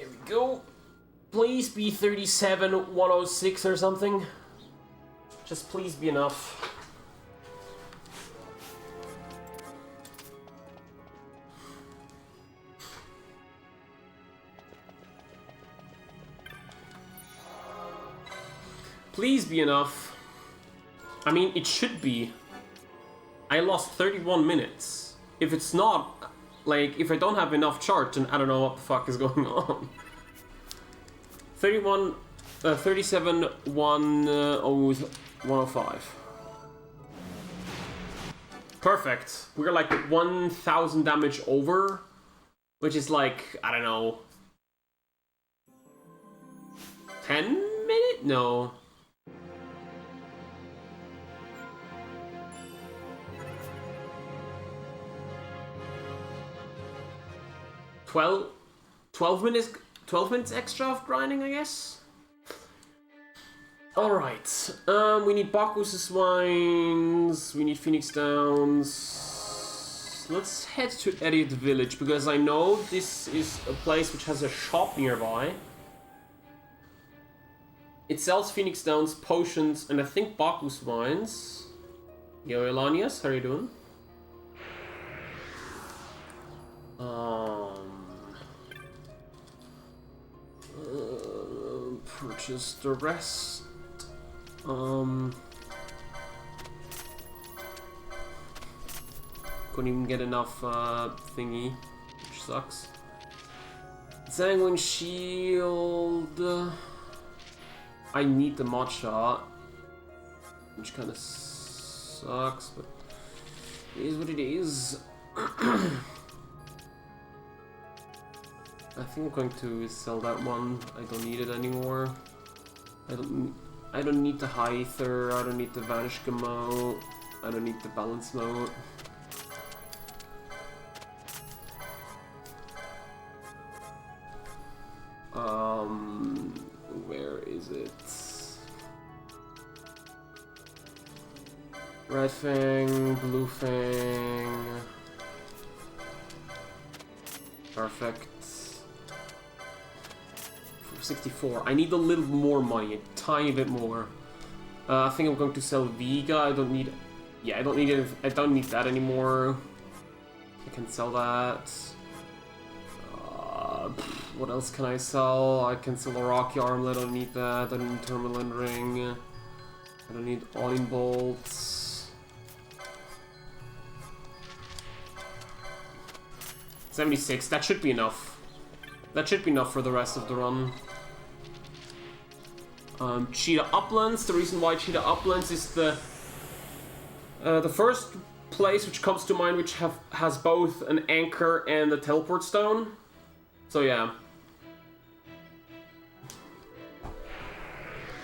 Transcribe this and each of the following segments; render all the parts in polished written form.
There we go. Please be 37,106 or something. Just please be enough. Please be enough. I mean, it should be. I lost 31 minutes. If it's not, like, if I don't have enough charge, then I don't know what the fuck is going on. 37, 105. Perfect. We're like 1,000 damage over, which is like, I don't know, 10 minutes? No. 12 minutes extra of grinding, I guess. Alright, we need Bacchus's Wines, we need Phoenix Downs. Let's head to Idiot Village, because I know this is a place which has a shop nearby. It sells Phoenix Downs, potions, and I think Bacchus Wines. Yo, Elanias, how are you doing? Purchase the rest. Couldn't even get enough thingy, which sucks. Sanguine Shield. I need the mod shot, which kind of sucks, but it is what it is. I think I'm going to sell that one. I don't need it anymore. I don't need the Hyther, I don't need the Vanish Gamo, I don't need the Balance Mode. Where is it? Red Fang, Blue Fang. Perfect. 64. I need a little more money, a tiny bit more. I think I'm going to sell Vega. I don't need. Yeah, I don't need it. I don't need that anymore. I can sell that. What else can I sell? I can sell a Rocky Armlet. I don't need that. I don't need Tourmaline Ring. I don't need All-in Bolts. 76. That should be enough. That should be enough for the rest of the run. Cheetah Uplands. The reason why Cheetah Uplands is the first place which comes to mind which has both an anchor and a teleport stone. So yeah.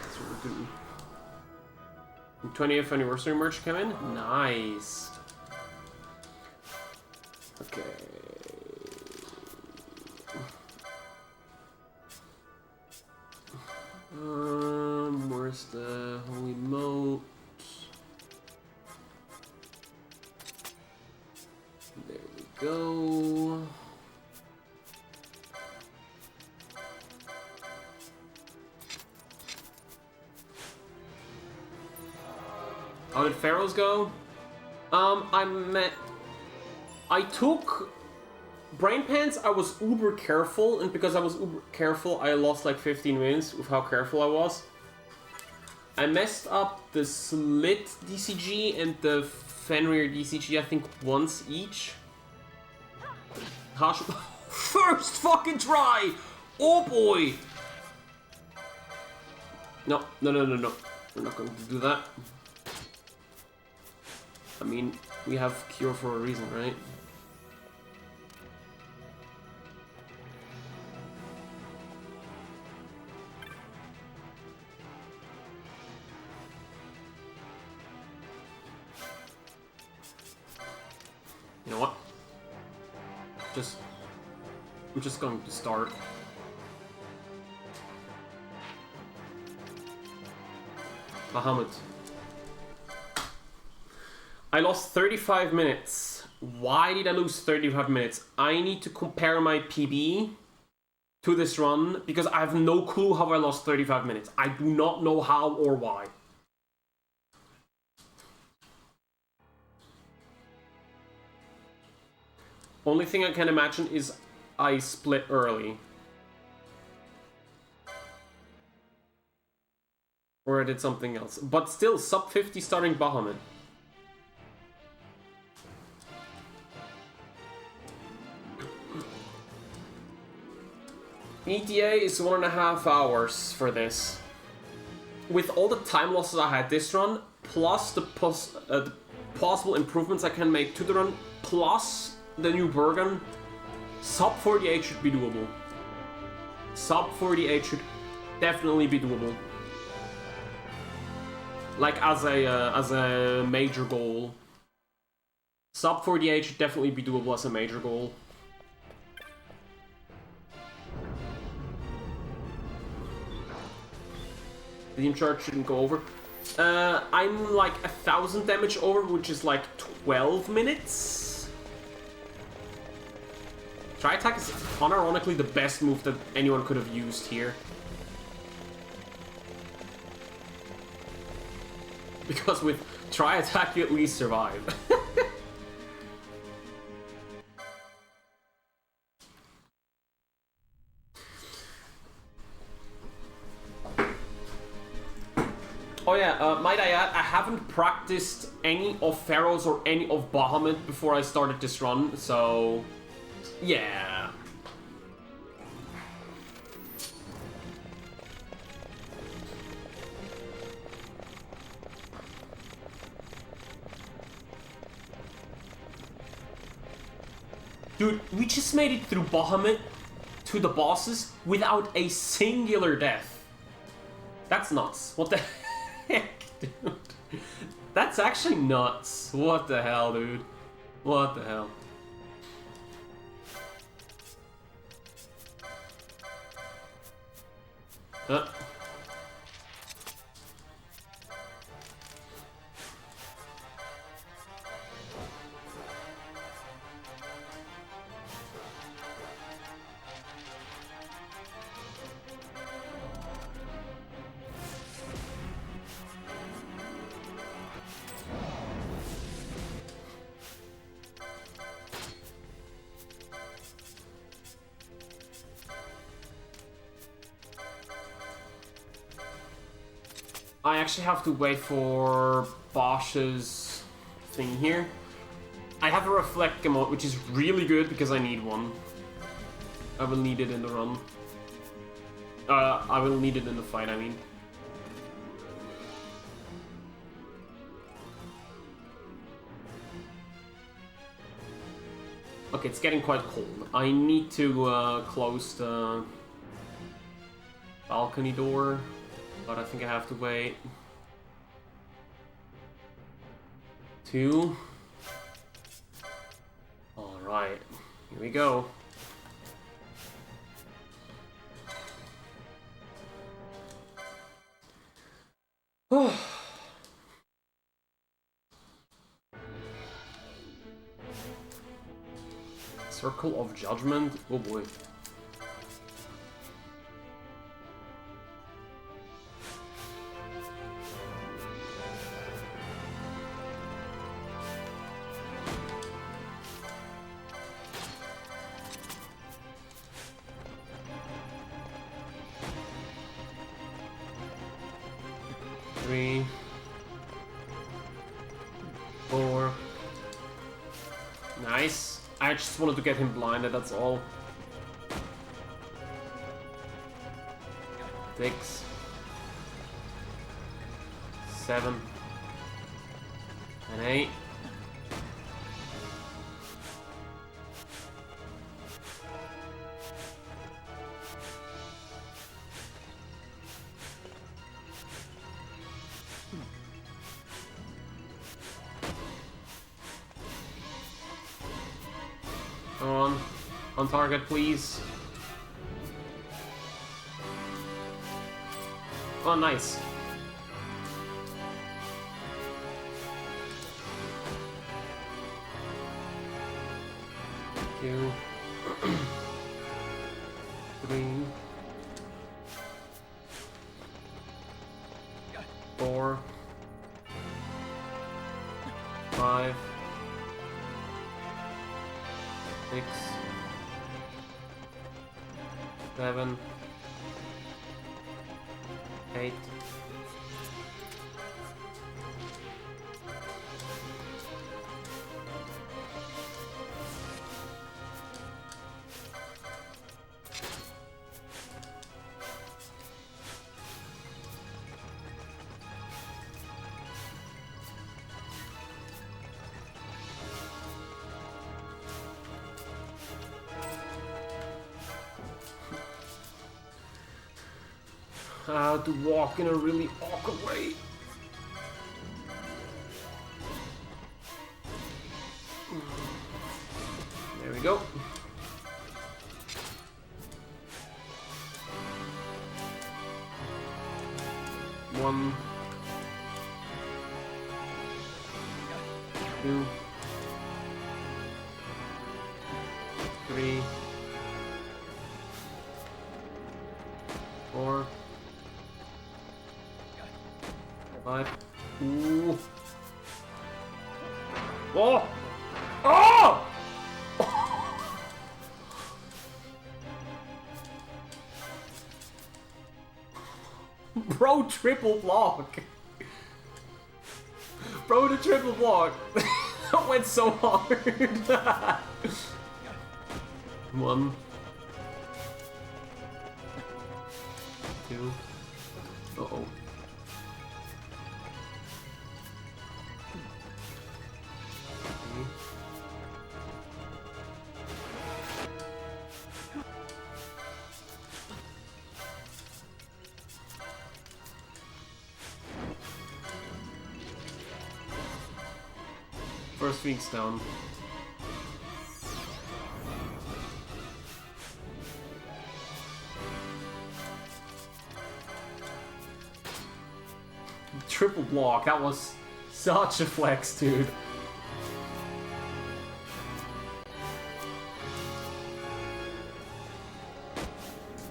That's what we're doing. 20th anniversary merch came in. Nice. Okay. Where's the holy moat? There we go. How did Pharaohs go? I took Brain Pants. I was uber careful, and because I was uber careful, I lost like 15 minutes with how careful I was. I messed up the Slit DCG and the Fenrir DCG, I think, once each. First fucking try! Oh boy! No. We're not going to do that. I mean, we have Cure for a reason, right? You know what? I'm just going to start. Bahamut. I lost 35 minutes. Why did I lose 35 minutes? I need to compare my PB to this run because I have no clue how I lost 35 minutes. I do not know how or why. Only thing I can imagine is I split early. Or I did something else. But still, sub 50 starting Bahamut. ETA is 1.5 hours for this. With all the time losses I had this run, plus the possible improvements I can make to the run, plus the new Bergen, sub 48 should be doable. Sub 48 should definitely be doable. Like as a major goal. Sub 48 should definitely be doable as a major goal. The team charge shouldn't go over. I'm like 1,000 damage over, which is like 12 minutes. Tri-attack is unironically the best move that anyone could have used here. Because with Tri-attack you at least survive. Oh yeah, might I add, I haven't practiced any of Pharaohs or any of Bahamut before I started this run, so... yeah. Dude, we just made it through Bahamut to the bosses without a singular death. That's nuts. What the heck, dude? That's actually nuts. What the hell, dude? What the hell? I actually have to wait for Bosch's thing here. I have a Reflect emote, which is really good because I need one. I will need it in the run. I will need it in the fight, I mean. Okay, it's getting quite cold. I need to close the balcony door. But I think I have to wait. 2. Alright, here we go. Circle of Judgment? Oh boy. I just wanted to get him blinded, that's all. 6, 7, and 8. On target, please. Oh, nice. Thank you. 3, 4, 5, 6, 7, 8. How to walk in a really awkward way. There we go. One, 2, 3, 4, 5. Ooh. Oh! Oh! Bro, triple block. Bro, the triple block. That went so hard. 1, 2. Uh-oh. First week's down. Triple block, that was such a flex, dude.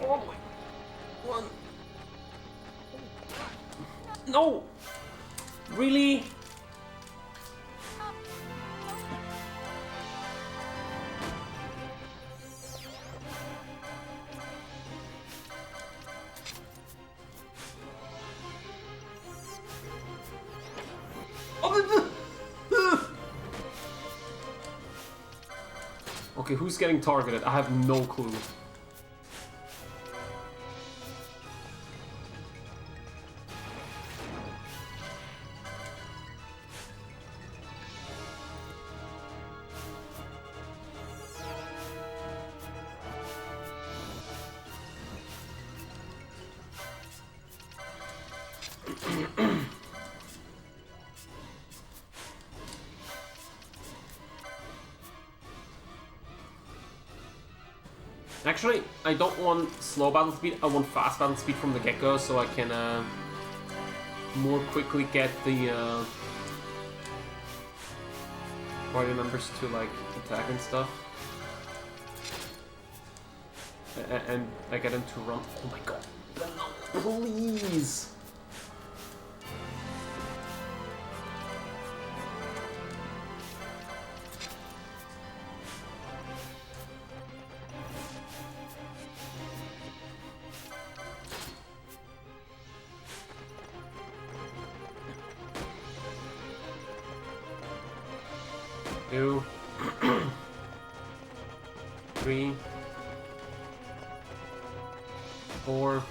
Oh my... 1. No! Really? Okay, who's getting targeted? I have no clue. Actually, I don't want slow battle speed, I want fast battle speed from the get-go, so I can more quickly get the party members to like attack and stuff. And I get them to run. Oh my god, please! Two, 3, 4,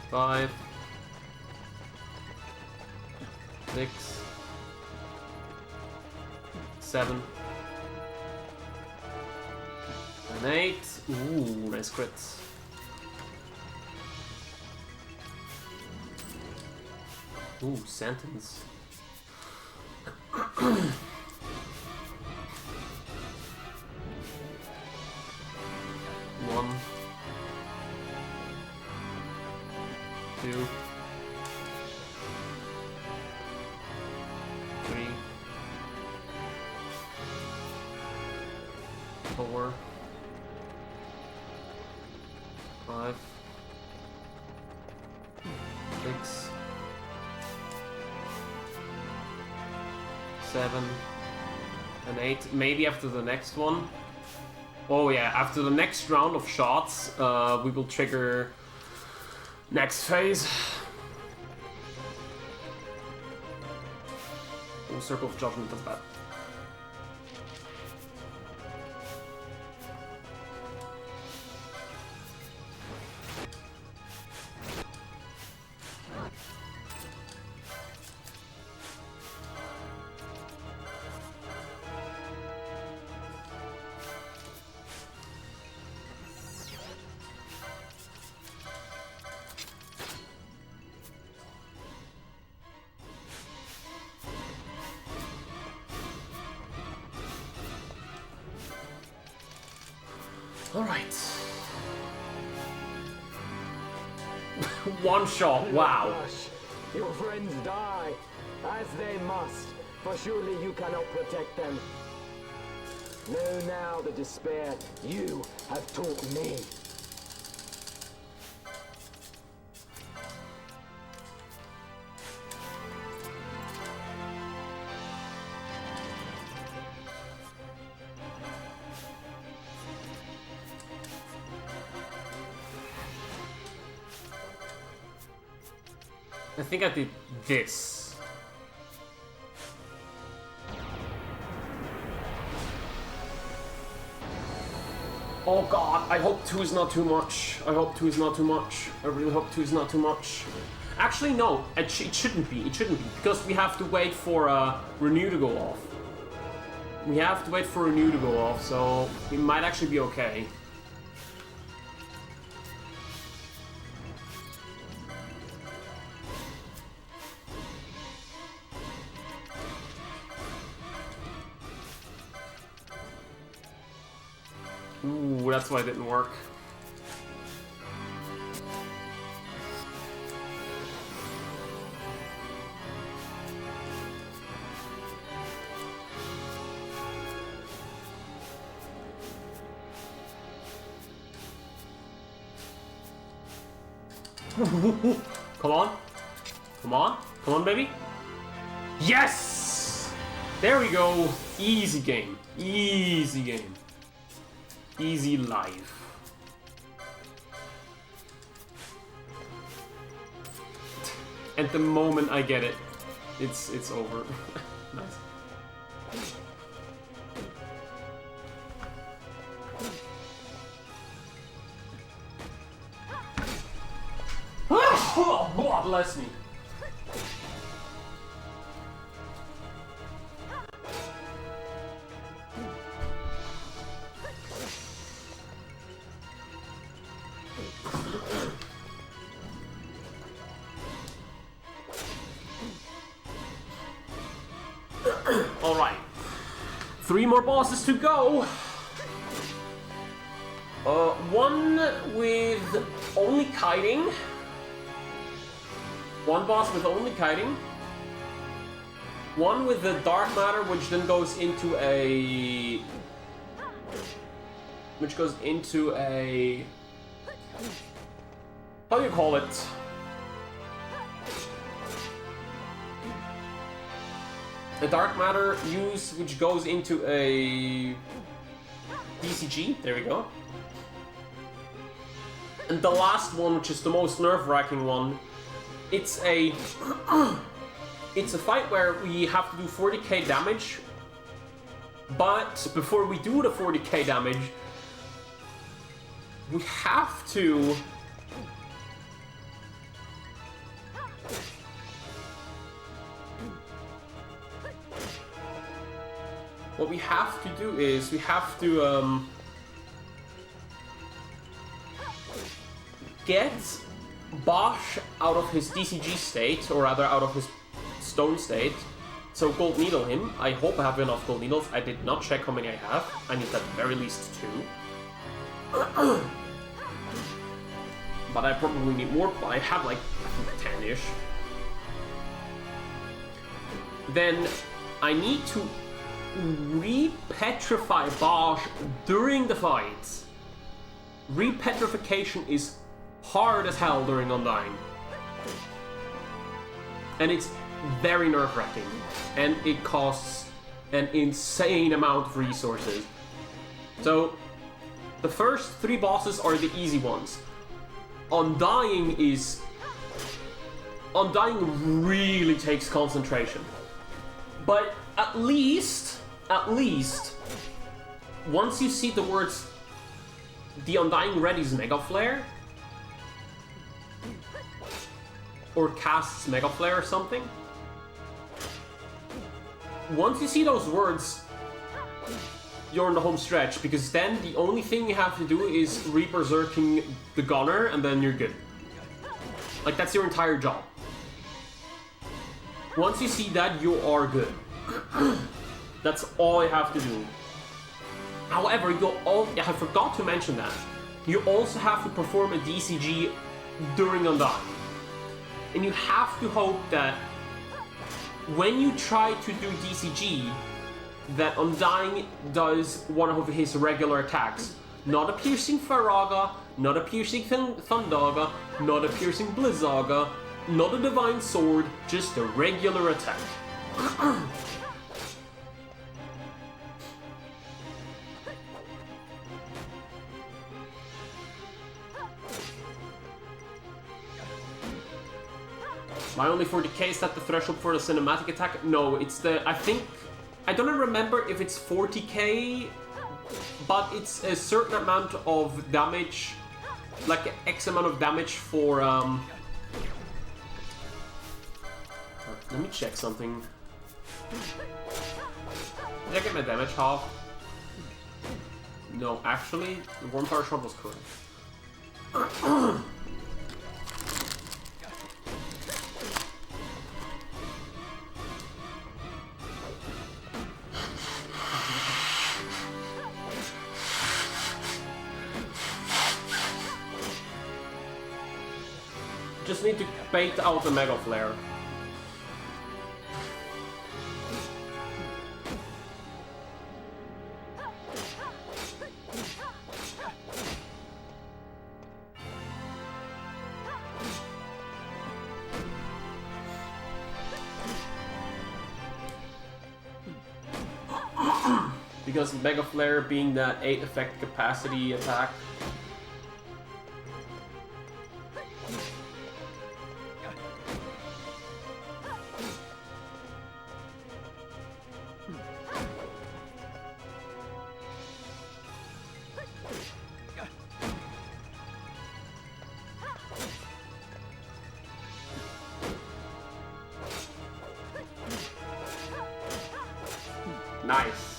5, 6, 7, and 8. Ooh, nice crits. Ooh, sentence. 1, 2, 3, 4, 5, 6, 7, and 8. Maybe after the next one. Oh yeah, after the next round of shots, we will trigger next phase. Oh, Circle of Judgment, that's bad. Alright. One shot, wow. Your friends die, as they must, for surely you cannot protect them. Know now the despair you have taught me. I think I did this. Oh god, I hope 2 is not too much. I hope 2 is not too much. I really hope 2 is not too much. Actually, no, it shouldn't be. It shouldn't be, because we have to wait for Renew to go off. We have to wait for Renew to go off, so we might actually be okay. Ooh, that's why it didn't work. Come on. Come on. Come on, baby. Yes! There we go. Easy game. Easy game. Easy life. And the moment I get it, it's over. Nice. Oh, bless me. All right, 3 more bosses to go. One with only kiting. One boss with only kiting. One with the dark matter, which then goes into a... How do you call it? A dark matter use, which goes into a DCG. There we go. And the last one, which is the most nerve-wracking one, it's a fight where we have to do 40k damage. But before we do the 40k damage, we have to... What we have to do is, we have to get Bosch out of his DCG state, or rather out of his stone state. So gold needle him. I hope I have enough gold needles. I did not check how many I have. I need at the very least 2. But I probably need more. I have like, I think 10-ish. Then I need to re-petrify Bosch during the fight. Repetrification is hard as hell during Undying. And it's very nerve-wracking. And it costs an insane amount of resources. So, the first 3 bosses are the easy ones. Undying really takes concentration. But at least, once you see the words "The Undying readies Mega Flare," or casts Mega Flare or something, once you see those words, you're in the home stretch, because then the only thing you have to do is re-berserking the gunner, and then you're good. Like, that's your entire job. Once you see that, you are good. That's all you have to do. However, I forgot to mention that. You also have to perform a DCG during Undying. And you have to hope that when you try to do DCG, that Undying does one of his regular attacks. Not a piercing Faraga, not a piercing Thundaga, not a piercing Blizzaga, not a divine sword, just a regular attack. Why only 40k? Is that the threshold for the cinematic attack? No, it's the... I don't remember if it's 40k, but it's a certain amount of damage, like X amount of damage for... Let me check something. Did I get my damage half? No, actually, the Worm Power Shot was correct. Just need to bait out the Mega Flare. Because Mega Flare being that 8 effect capacity attack. Nice.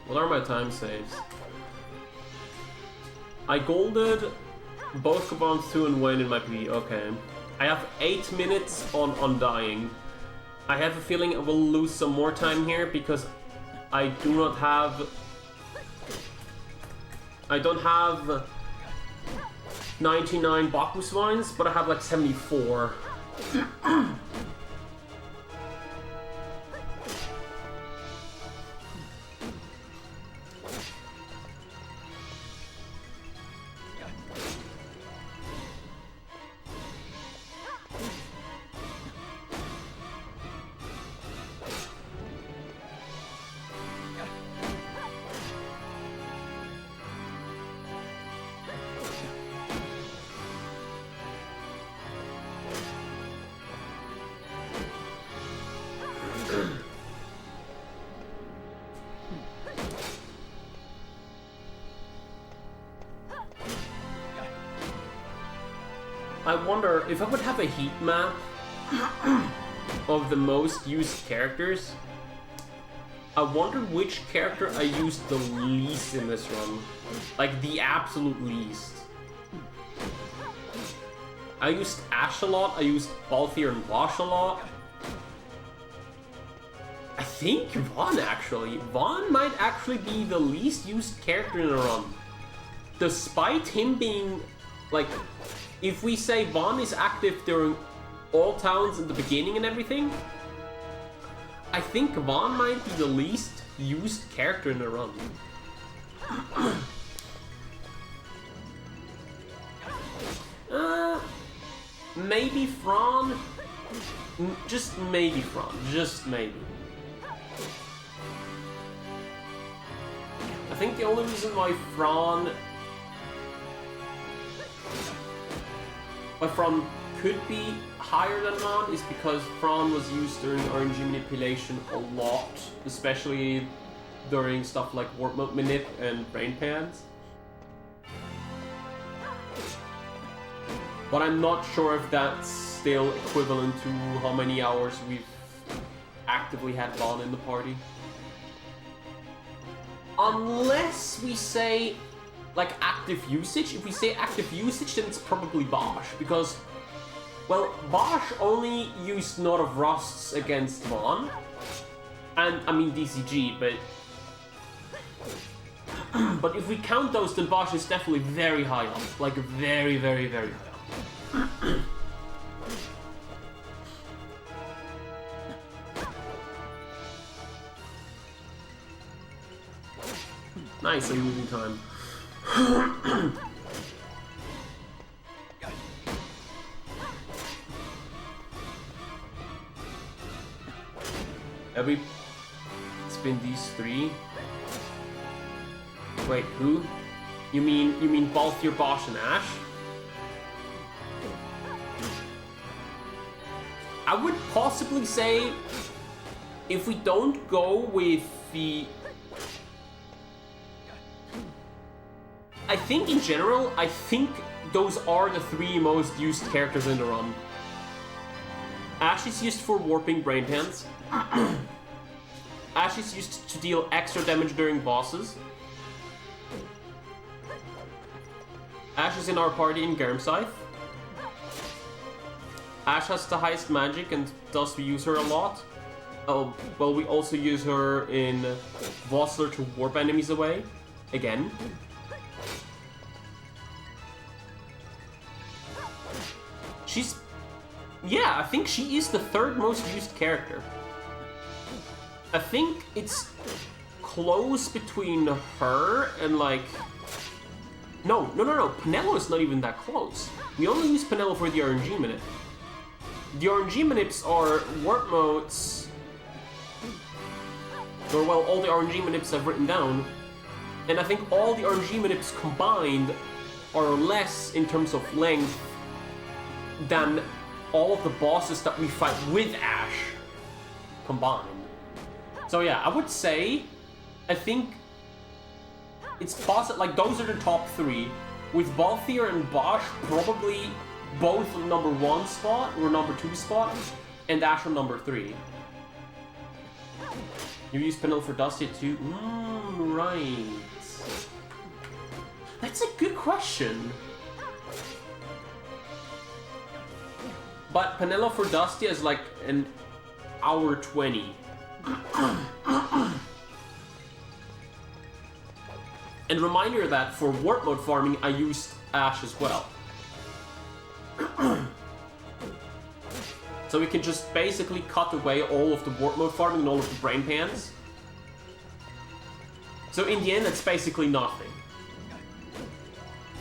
What are my time saves? I golded both Command 2 and Wayne in my PvE, okay. I have 8 minutes on Undying. I have a feeling I will lose some more time here because I do not have... I don't have 99 Baku Swines, but I have like 74. I wonder if I would have a heat map of the most used characters. I wonder which character I used the least in this run. Like, the absolute least. I used Ashe a lot, I used Balthier and Bosch a lot. I think Vaughn, actually. Vaughn might actually be the least used character in a run. Despite him being, like, if we say Vaughn is active during all towns in the beginning and everything, I think Vaughn might be the least used character in a run. Maybe Fran? Just maybe Fran. Just maybe. I think the only reason why Fran could be higher than Vaughn is because Fran was used during RNG manipulation a lot, especially during stuff like Warp Mode Manip and Brain Pans. But I'm not sure if that's still equivalent to how many hours we've actively had Vaughn in the party. Unless we say, like, active usage. If we say active usage, then it's probably Bosch, because, well, Bosch only used Knot of Rusts against Vaughn. And, I mean, DCG, but... but if we count those, then Bosch is definitely very high up. Like, very, very, very high up. Nice, moving time. Have we spin these three? Wait, who? You mean Balthier, Bosch, and Ashe? I would possibly say, if we don't go with the... I think in general, I think those are the three most used characters in the run. Ashe is used for warping Brain Pans. Ashe is used to deal extra damage during bosses. Ashe is in our party in Garm Scythe. Ashe has the highest magic, and thus we use her a lot. Oh, well, we also use her in Vossler to warp enemies away. Again. She's... yeah, I think she is the third most used character. I think it's close between her and, like... No. Penelo is not even that close. We only use Penelo for the RNG minute. The RNG manips are warp modes, or well, all the RNG manips I've written down, and I think all the RNG manips combined are less in terms of length than all of the bosses that we fight with Ashe combined. So yeah, I would say, I think it's possible, like, those are the top three, with Balthier and Bosch probably both on number 1 spot, or number 2 spot, and Ashe on number 3. You use Penelo for Dusty too? Right. That's a good question. But Penelo for Dusty is like an hour 20. And reminder that for warp mode farming, I used Ashe as well. So we can just basically cut away all of the warp mode farming and all of the brain pans. So in the end, that's basically nothing.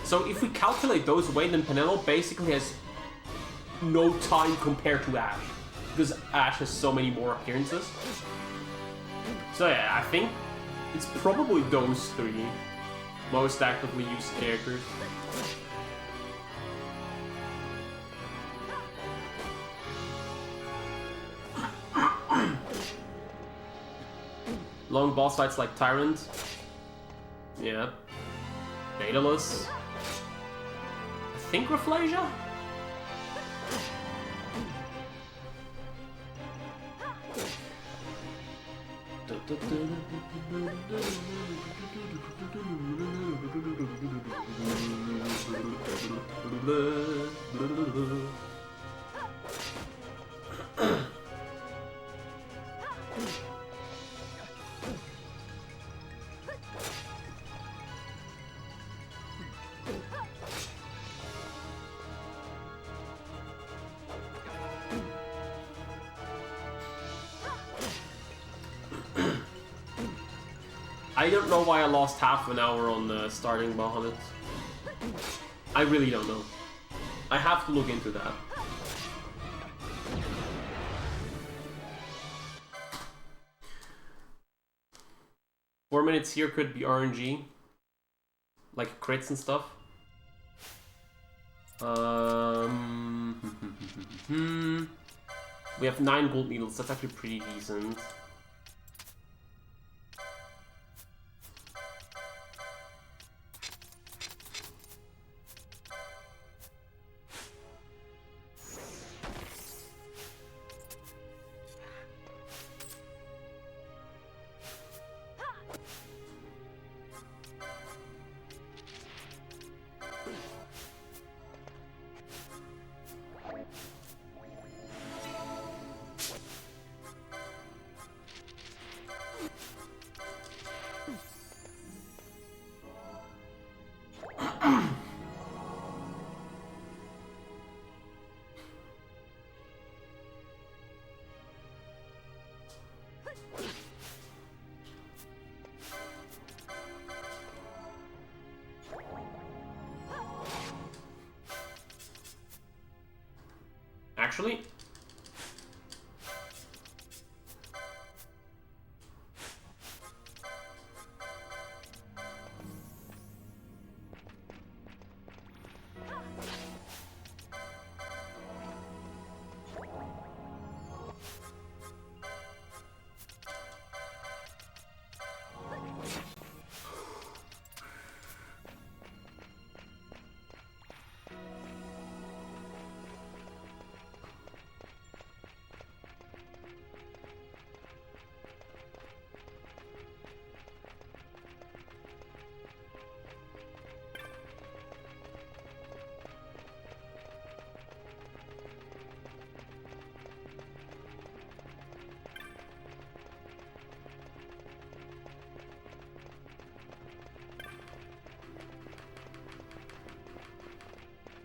So if we calculate those away, then Penelo basically has no time compared to Ashe, because Ashe has so many more appearances. So yeah, I think it's probably those three most actively used characters. Long boss fights like Tyrant. Yeah. Daedalus. I think Rafflesia? I don't know why I lost half an hour on starting Bahamut. I really don't know. I have to look into that. Four minutes here could be RNG. Like crits and stuff. We have 9 gold needles, that's actually pretty decent. Actually,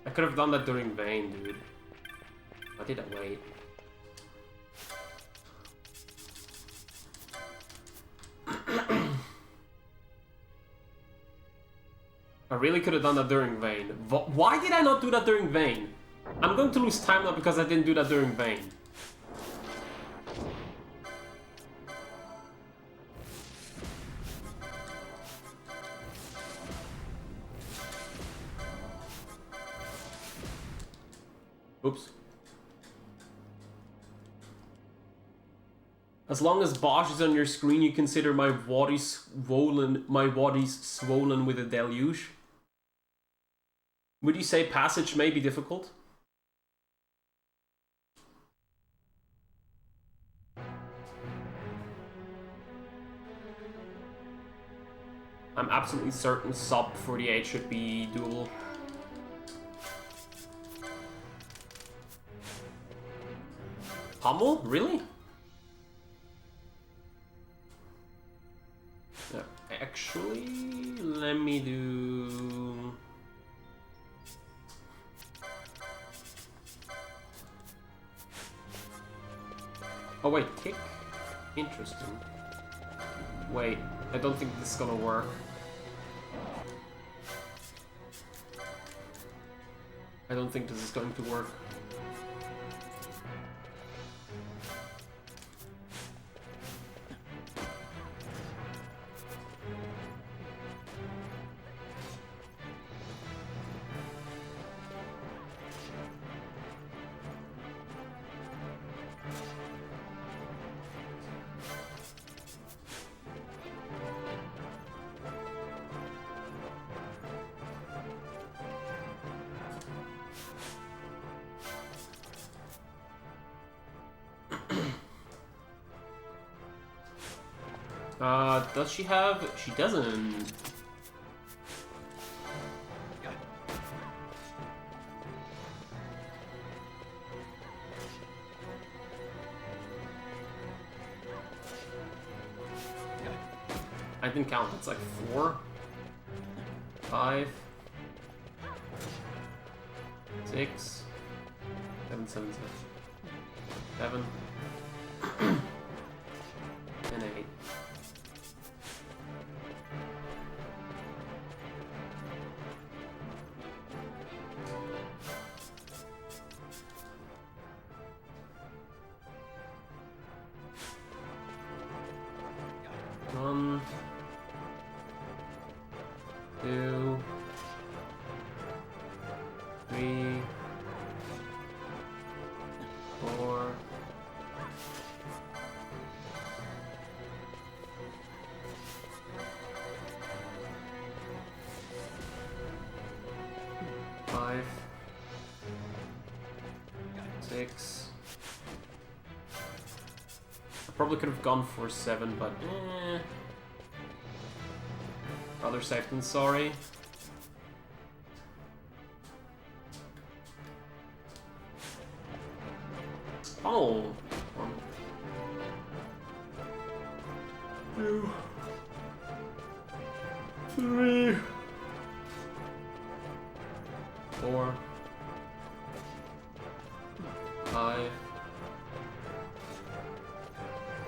I could have done that during Vayne, dude. Why did I wait? I really could have done that during Vayne. Why did I not do that during Vayne? I'm going to lose time now because I didn't do that during Vayne. Oops. As long as Bosch is on your screen, you consider my body's swollen with a deluge. Would you say passage may be difficult? I'm absolutely certain sub 48 should be doable. Pummel? Really? Yeah, actually, let me do... Oh wait, kick? Interesting. Wait, I don't think this is gonna work. I don't think this is going to work. Does she have... She doesn't. I didn't count, it's like 4, 5, 6, 7, 7, 7, 7, and 8. One, 2, 3, 4, 5, 6. I probably could have gone for 7, but rather safe than sorry. Oh! 1, 2, 3, 4, 5,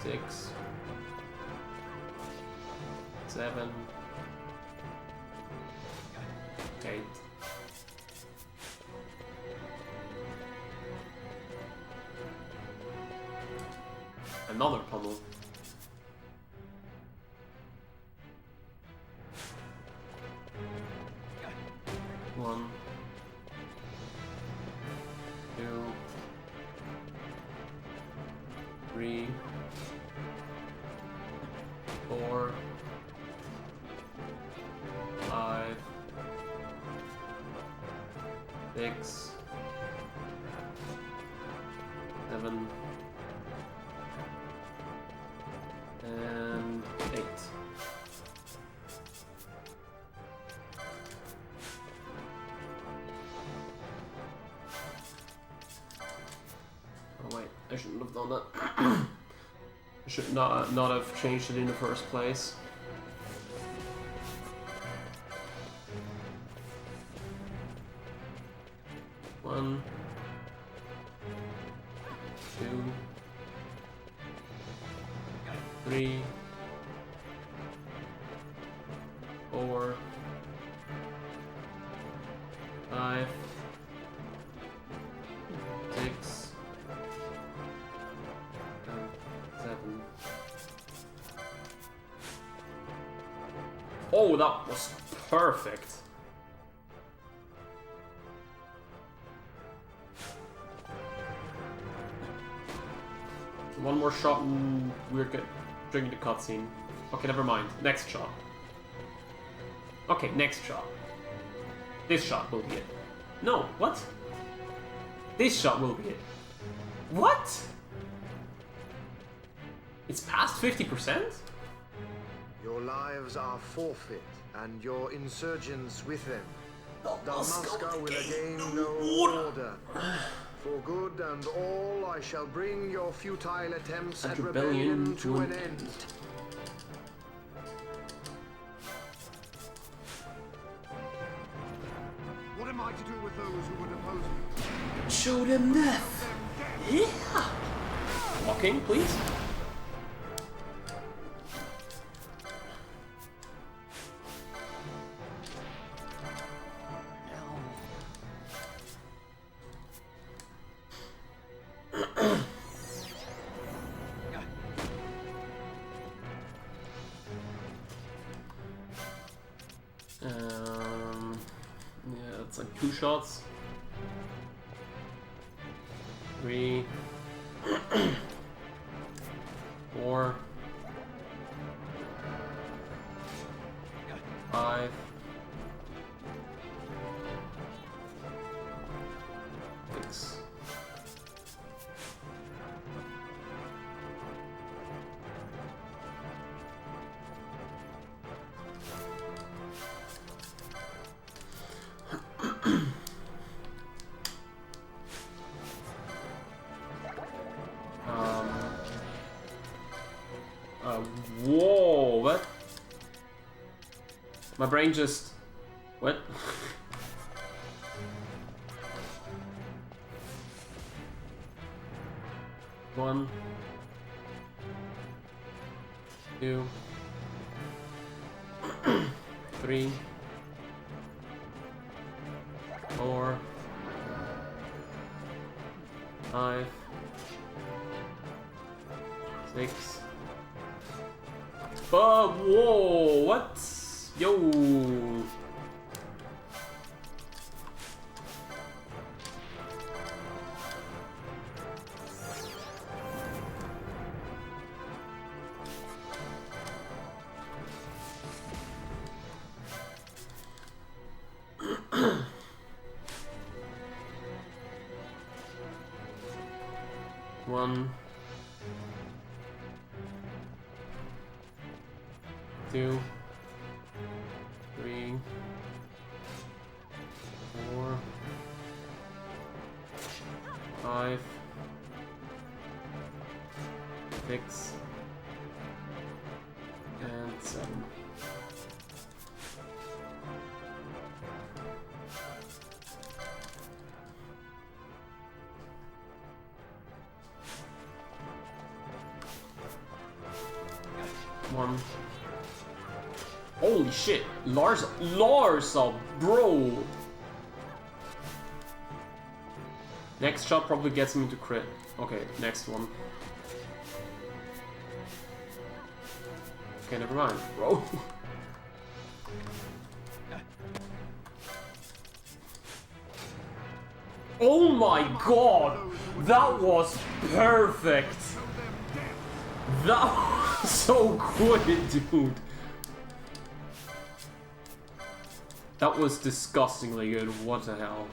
6, 7, 8. Another pummel. One, 2, 3, 4, 5, 6, 7, and 8. Oh wait, I shouldn't have done that. I should not have changed it in the first place. One, 2, 3, 4, 5, 6, 7. Oh, that was perfect. One more shot and we're good. During the cutscene. Okay, never mind. Next shot. Okay, next shot. This shot will be it. No, what? This shot will be it. What? It's past 50%? Your lives are forfeit, and your insurgents with them. Dalmasca will again know order. For good and all, I shall bring your futile attempts at rebellion to an end. What am I to do with those who would oppose me? Show them death. Yeah. Walking, please. Yeah, that's like 2 shots. 3, 4, 5, 6. what? My brain just... What? One. 2. 3. 4. 5. 6. Whoa, what? Yo. One, 2, 3, 4, 5, 6, and 7. One. Holy shit, Larsa, bro. Next shot probably gets me to crit. Okay, next one. Okay, never mind, bro. Oh my god, that was perfect. That was so good, dude. That was disgustingly good. What the hell?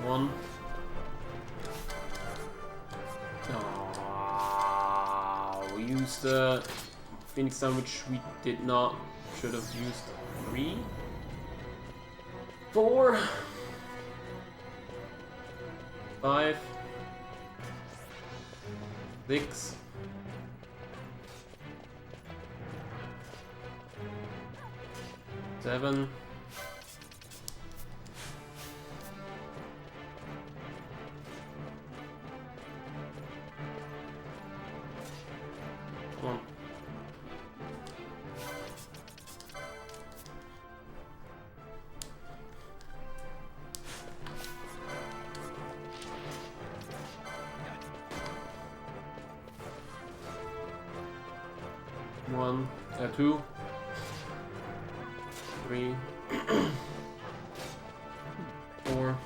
One. Oh, we used the Phoenix Sandwich. We did not. Should have used 3. 4. 5. 6. 7. 1. One, 2, 3, 4,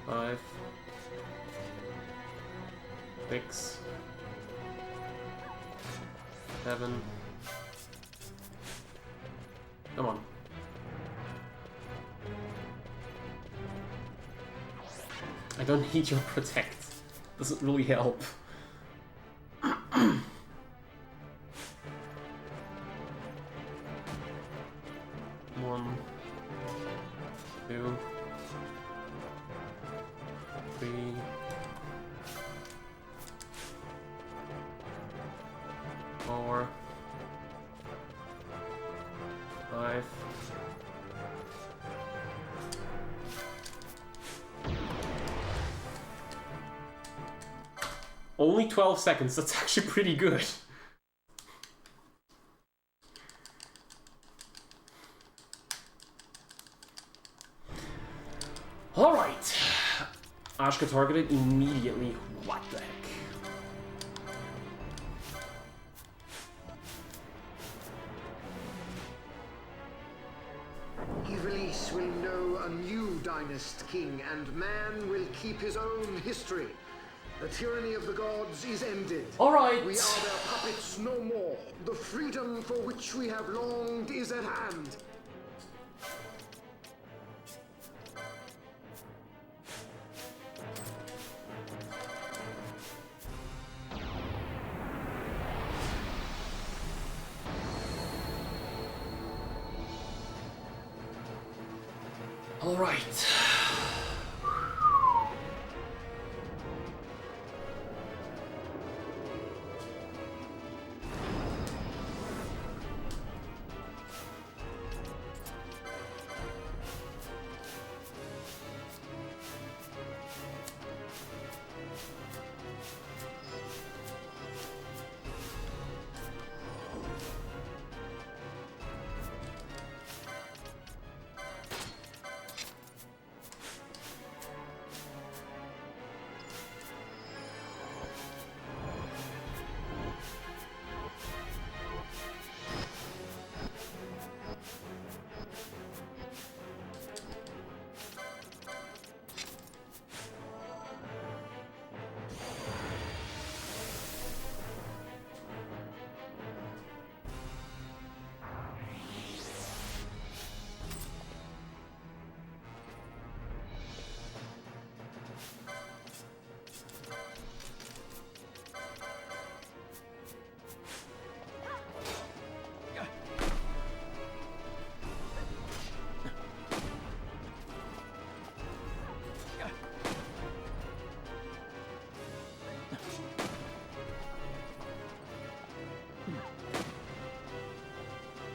5, 6, 7. Come on. I don't need your protect. Doesn't really help. One, 2, 3, 4, 5. Only 12 seconds, that's actually pretty good. Alright. Ashka targeted immediately. What the heck? Ivalice will know a new dynast king, and man will keep his own history. The tyranny of the gods is ended. All right. We are their puppets no more. The freedom for which we have longed is at hand. All right.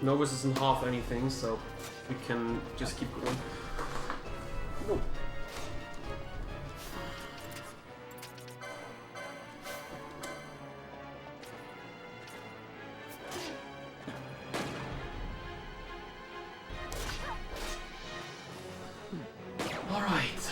Novus isn't half anything, so we can just keep going. No. All right.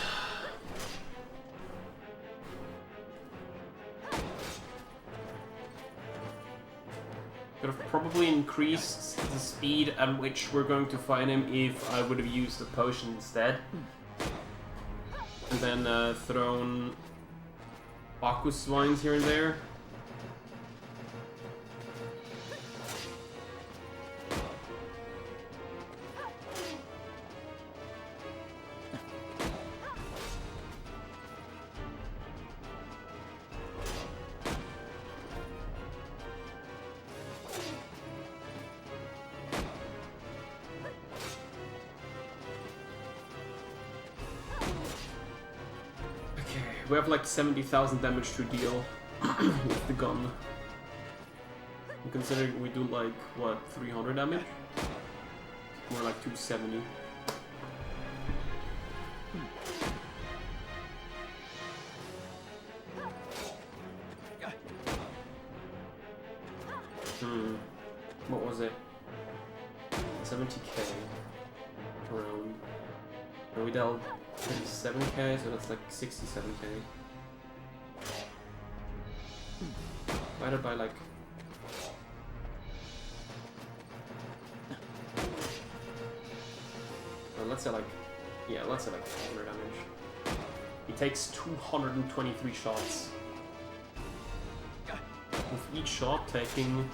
Could have probably increased the speed at which we're going to find him if I would have used the potion instead. And then thrown Bacchus vines here and there. We have like 70,000 damage to deal with the gun. And considering we do like, what, 300 damage? More like 270. What was it? 70k around. And we dealt 37k, so that's like 67k. Divided by like... well, let's say like... yeah, let's say like 100 damage. He takes 223 shots. With each shot taking...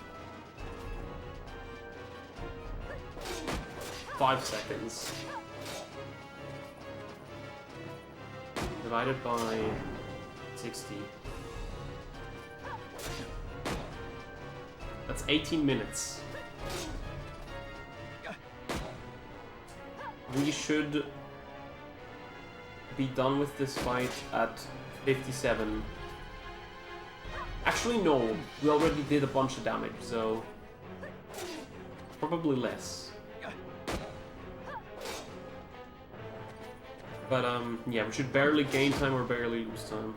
5 seconds. Divided by 60. That's 18 minutes. We should be done with this fight at 57. Actually, no. We already did a bunch of damage, so... probably less. But, yeah, we should barely gain time or barely lose time.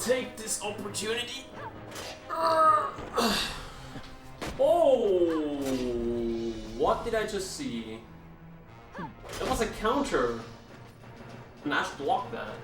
take this opportunity. Oh, what did I just see? That was a counter. And Ash blocked that.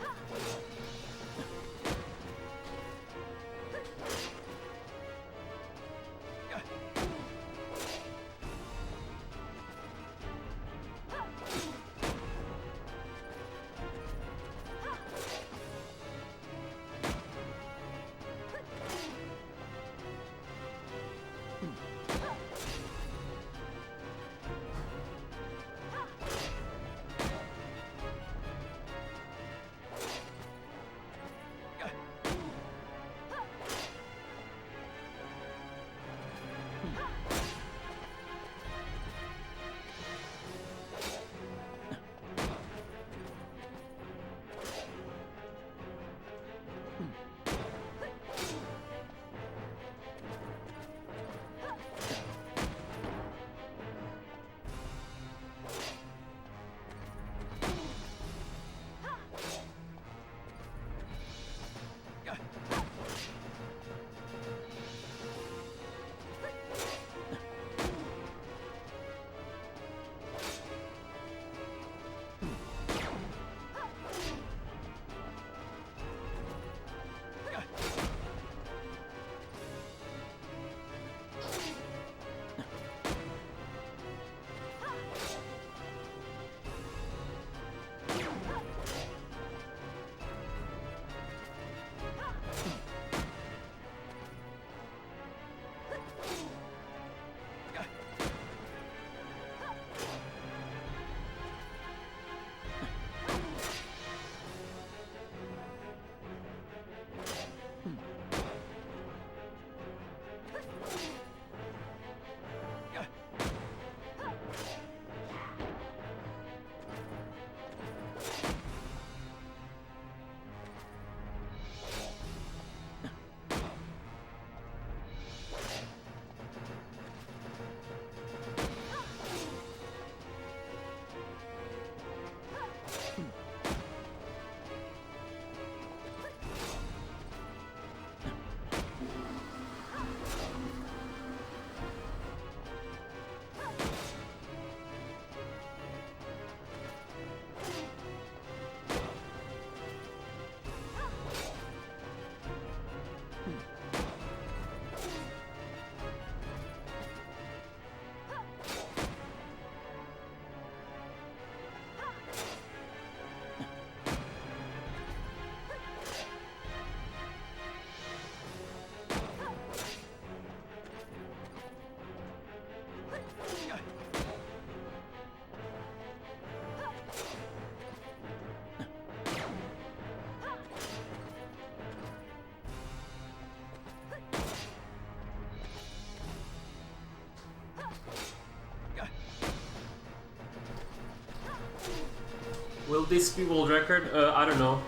Will this be world record? I don't know.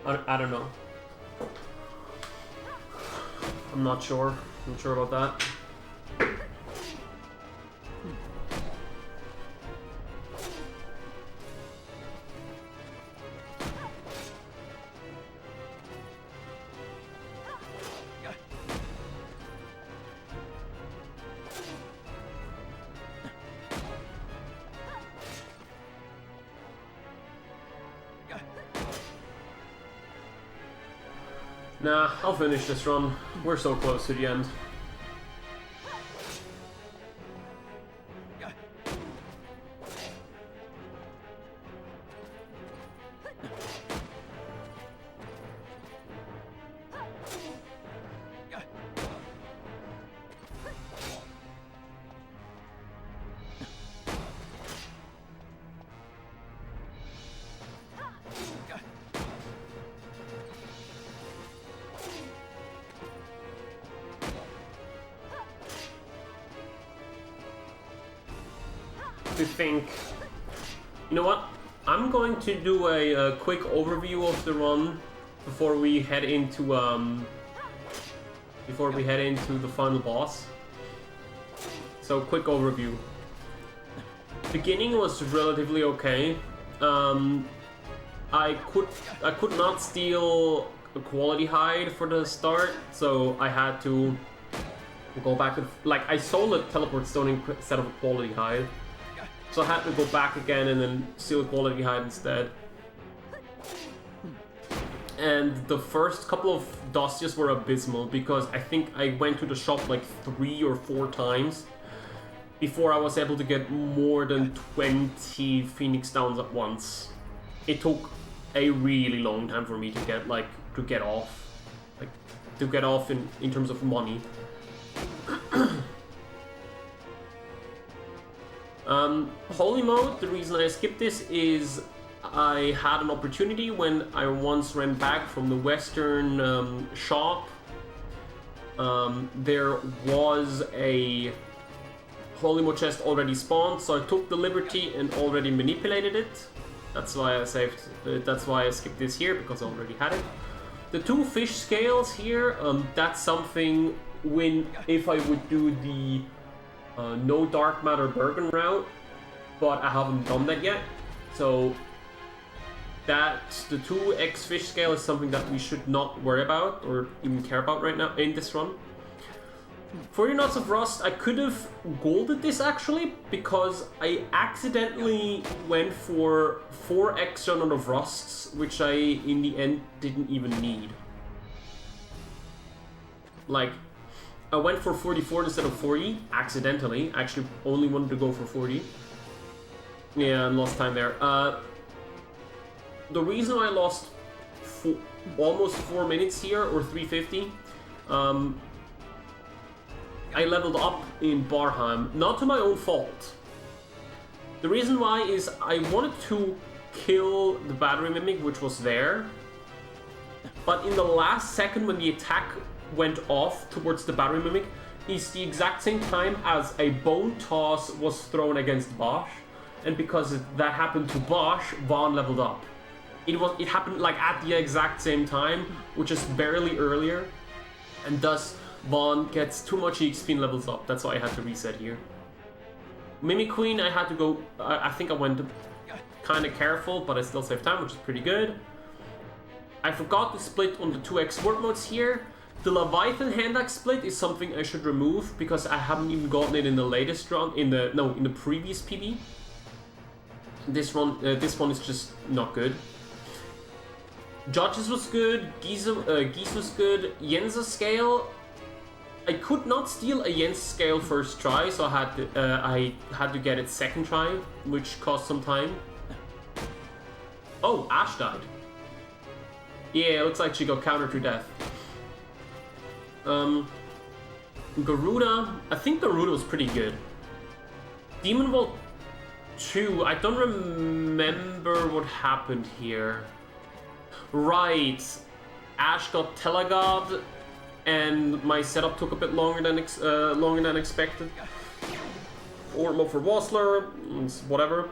I don't know. I'm not sure. I'm not sure about that. Nah, I'll finish this run. We're so close to the end. To think, you know what? I'm going to do a quick overview of the run before we head into the final boss. So, quick overview. Beginning was relatively okay. I could not steal a quality hide for the start, so I had to go back and like I sold a teleport stone instead of a quality hide, so I had to go back again and then steal a quality hide instead. And the first couple of dossiers were abysmal because I think I went to the shop like 3 or 4 times before I was able to get more than 20 Phoenix Downs at once. It took a really long time for me to get off in terms of money. Holy mode, the reason I skipped this is I had an opportunity when I once ran back from the western shop. There was a holy mode chest already spawned, so I took the liberty and already manipulated it. That's why I saved. That's why I skipped this here, because I already had it. The 2 fish scales here. That's something if I would do the no dark matter Bergen route, but I haven't done that yet. So the 2x fish scale is something that we should not worry about or even care about right now in this run. 40 Knots of Rust, I could have golded this actually, because I accidentally went for 4 extra Knot of Rusts, which I in the end didn't even need. Like, I went for 44 instead of 40, accidentally. I actually only wanted to go for 40. Yeah, and lost time there. The reason I lost almost 4 minutes here, or 350, I leveled up in Barheim, not to my own fault. The reason why is I wanted to kill the battery mimic, which was there, but in the last second when the attack went off towards the battery mimic is the exact same time as a bone toss was thrown against Bosch, and because that happened to Bosch, Vaughn leveled up. It happened like at the exact same time, which is barely earlier, and thus Vaughn gets too much EXP and levels up. That's why I had to reset here. Mimic Queen, I had to go. I think I went kind of careful, but I still saved time, which is pretty good. I forgot to split on the 2x work modes here. The Leviathan hand axe split is something I should remove because I haven't even gotten it in the latest run. In the previous PB. This one is just not good. Judges was good. Geese was good. Yenza scale. I could not steal a Yenza scale first try, so I had to get it second try, which cost some time. Oh, Ash died. Yeah, it looks like she got countered to death. Garuda. I think Garuda was pretty good. Demon Vault 2. I don't remember what happened here. Right. Ash got Telegod, and my setup took a bit longer than expected. Or more for Wassler, whatever.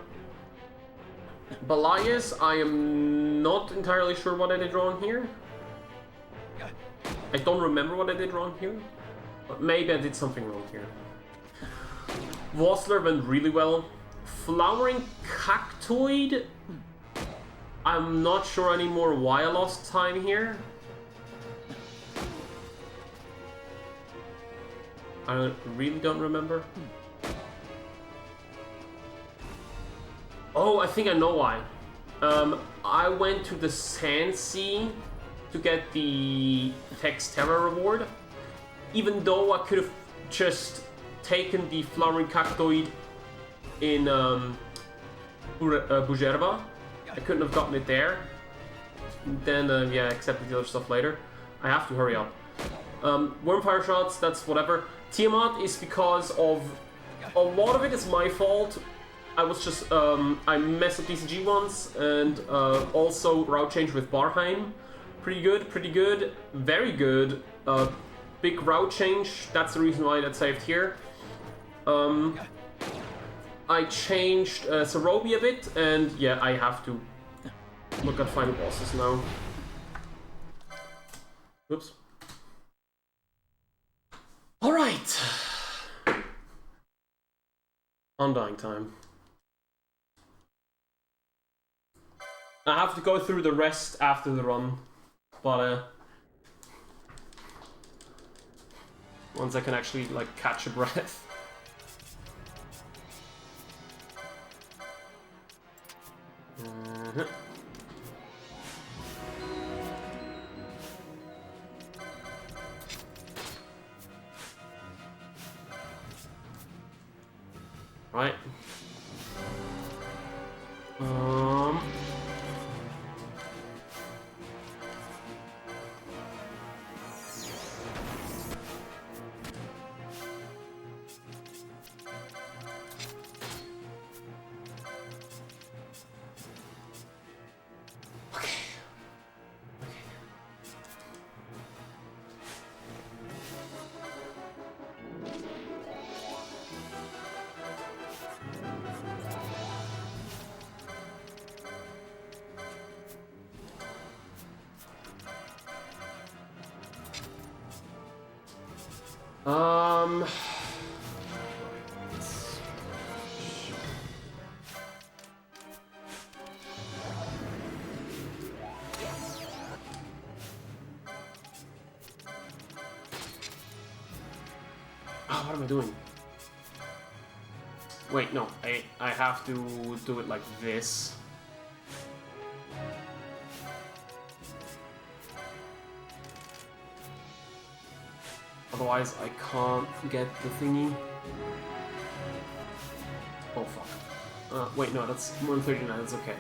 Belias, I am not entirely sure what I did wrong here. I don't remember what I did wrong here, but maybe I did something wrong here. Wassler went really well. Flowering Cactoid, I'm not sure anymore why I lost time here. I really don't remember. Oh, I think I know why. I went to the Sand Sea to get the Texterra reward, even though I could have just taken the Flowering Cactoid in Bujerva. I couldn't have gotten it there. Then, yeah, accepted the other stuff later. I have to hurry up. Wormfire shots, that's whatever. Tiamat is because of... A lot of it is my fault. I was just... I messed up DCG once, and also route change with Barheim. Pretty good, very good. Big route change, that's the reason why that saved here. I changed Sarobi a bit, and yeah, I have to look at final bosses now. Oops. Alright. Undying time. I have to go through the rest after the run. but once I can actually like catch a breath. Right. Oh, what am I doing? Wait, no, I have to do it like this. Otherwise, I can't get the thingy. Oh, fuck. Wait, no, that's 139, that's okay.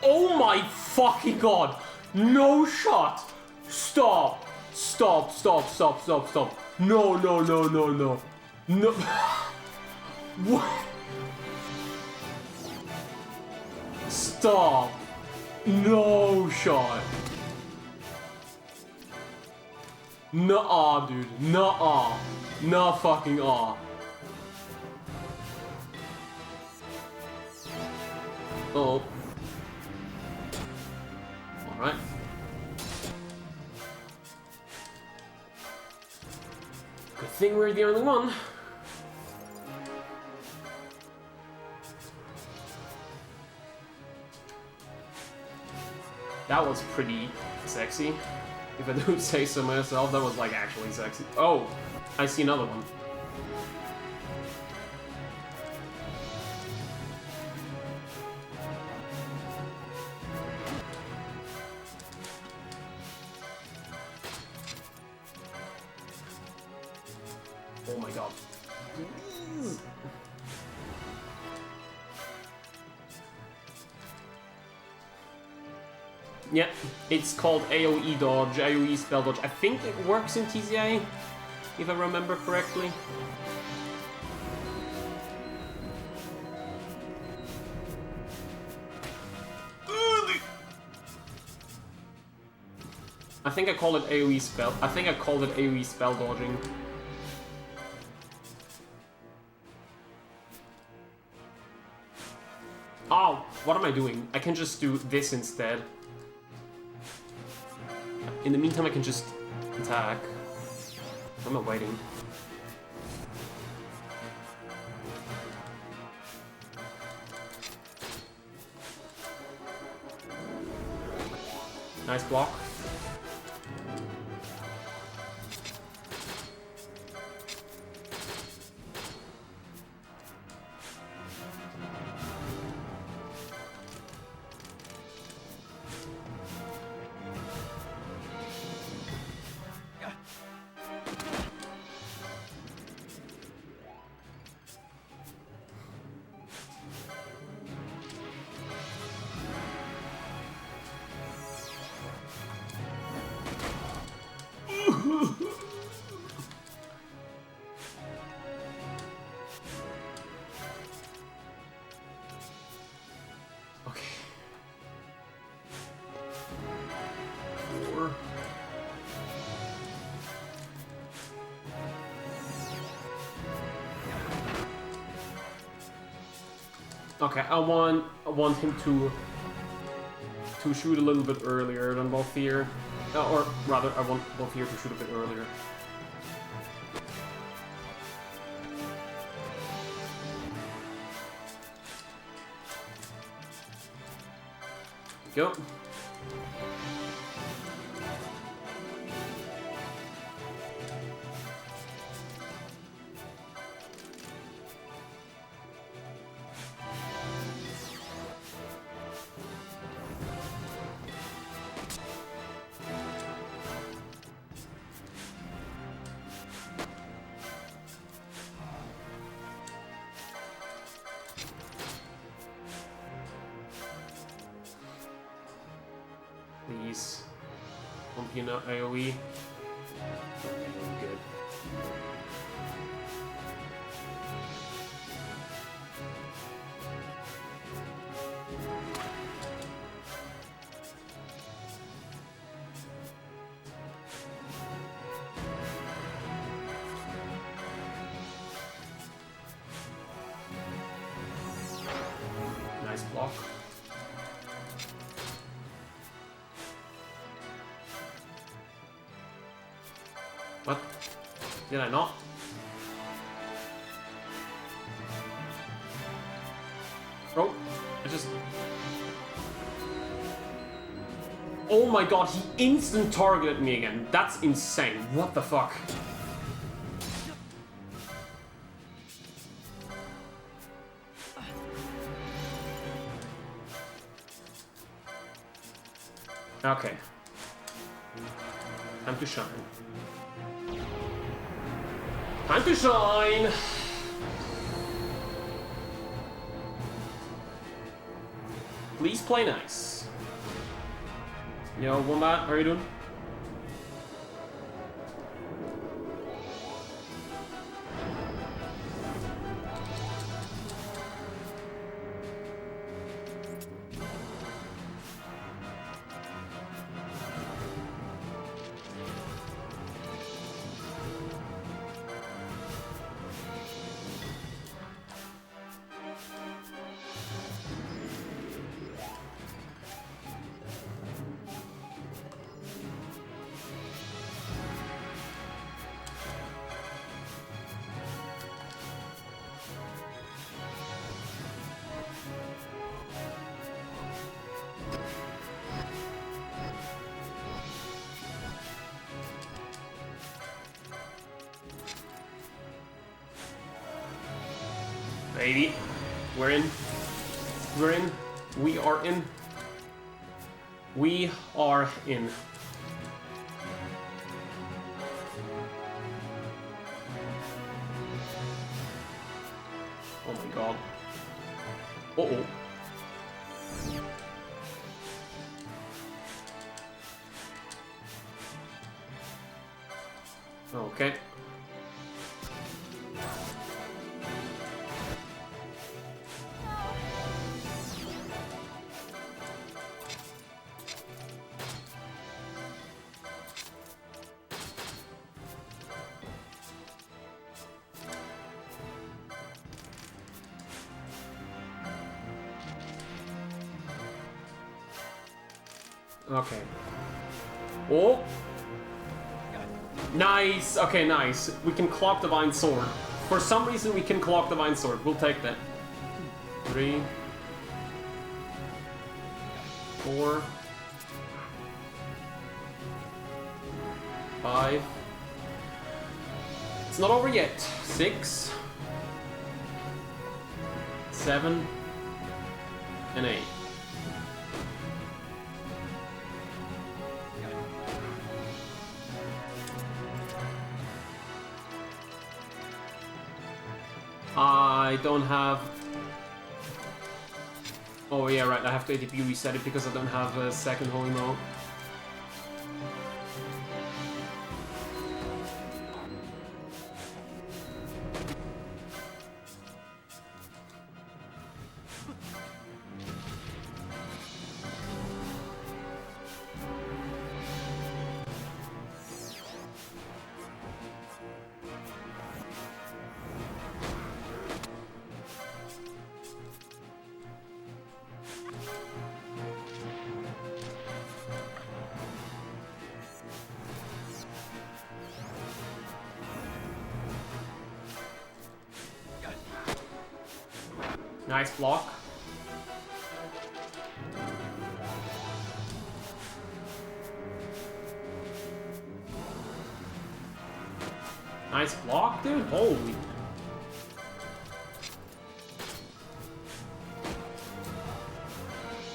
Oh my fucking god! No shot! Stop! Stop, stop, stop, stop, stop. No, no, no, no, no. No. What? Stop. No shot. Nuh-uh, dude. Nuh-uh. Nah fucking ah. Oh. Alright. Good thing we're the only one. That was pretty sexy. If I do say so myself, that was like actually sexy. Oh, I see another one. Oh my god. Yeah, it's called AoE dodge, AoE spell dodge. I think it works in TCA, if I remember correctly. I think I call it AoE spell. I think I called it AoE spell dodging. Oh, what am I doing? I can just do this instead. In the meantime, I can just attack. I'm not waiting. Nice block. Okay, I want him to to shoot a little bit earlier than Balthier. Or rather, I want Balthier to shoot a bit earlier. Go. Please. Pumpina AoE. Good. Nice block. What? Did I not? Bro, I just... Oh my god, he instant targeted me again. That's insane. What the fuck? Okay. Time to shine. Time to shine! Please play nice. Yo, Wombat, how are you doing? Baby, we're in. We're in. We are in. We are in. Oh my god. Uh-oh. Okay. Okay. Oh! Nice! Okay, nice. We can clock Divine Sword. For some reason, we can clock Divine Sword. We'll take that. 3. 4. 5. It's not over yet. 6. 7. And 8. I don't have... Oh yeah, right, I have to ATP reset it because I don't have a second Holy Mode. Nice block. Nice block, dude. Holy.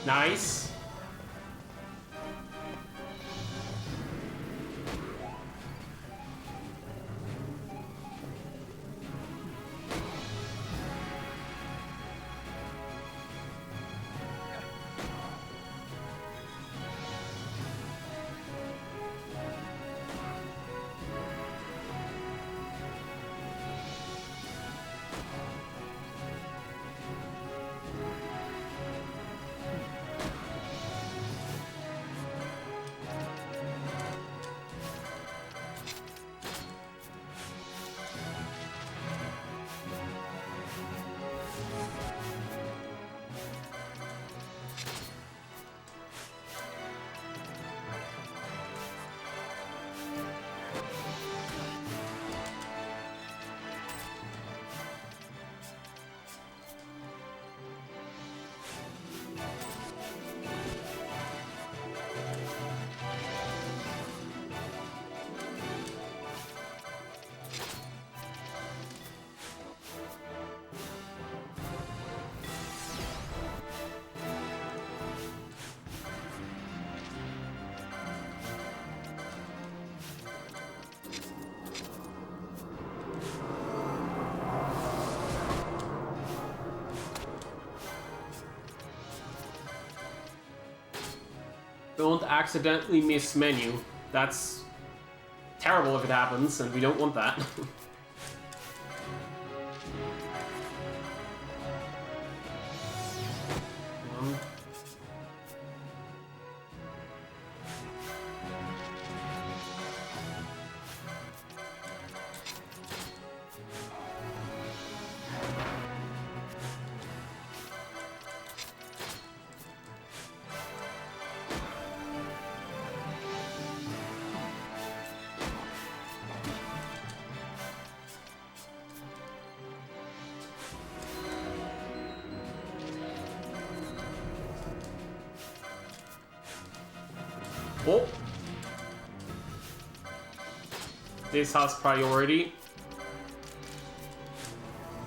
Nice. Don't accidentally miss menu. That's terrible if it happens, and we don't want that. Oh! This has priority.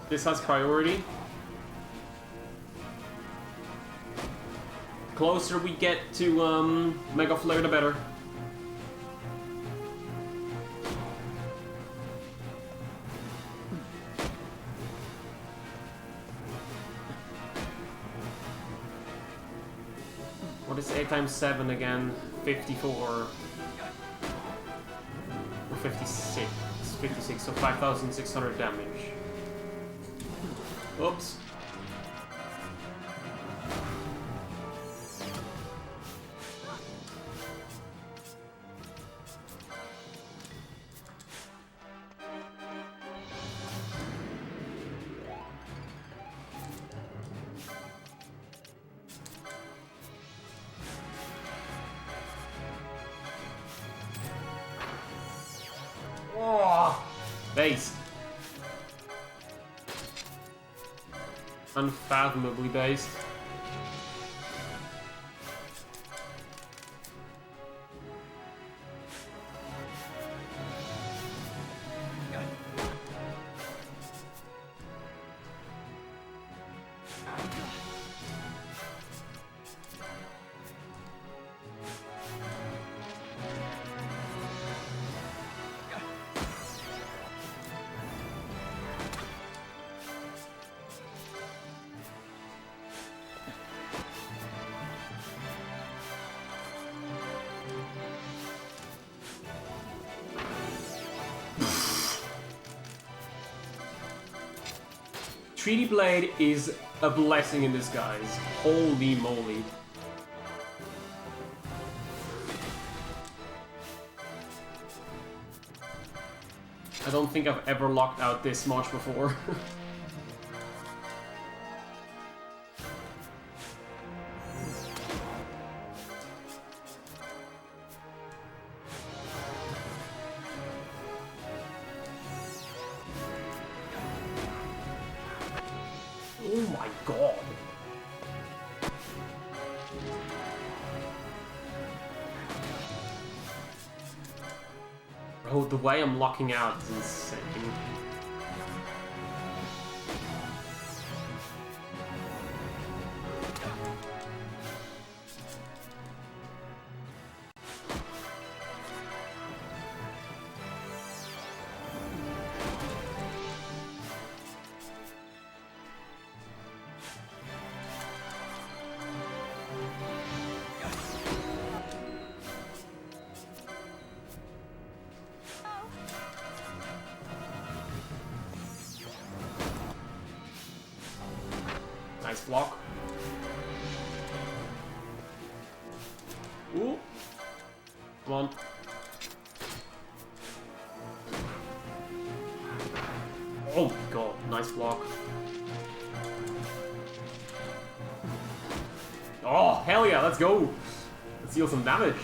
This has priority. The closer we get to Mega Flare, the better. What is 8 times 7 again? 54 or 56. 56, so 5,600 damage. Oops. Based. Unfathomably based. Treaty Blade is a blessing in disguise. Holy moly. I don't think I've ever locked out this much before. my god. Bro, the way I'm locking out is insane. Nice block. Ooh. Come on. Oh my god, nice block. Oh, hell yeah, let's go. Let's deal some damage.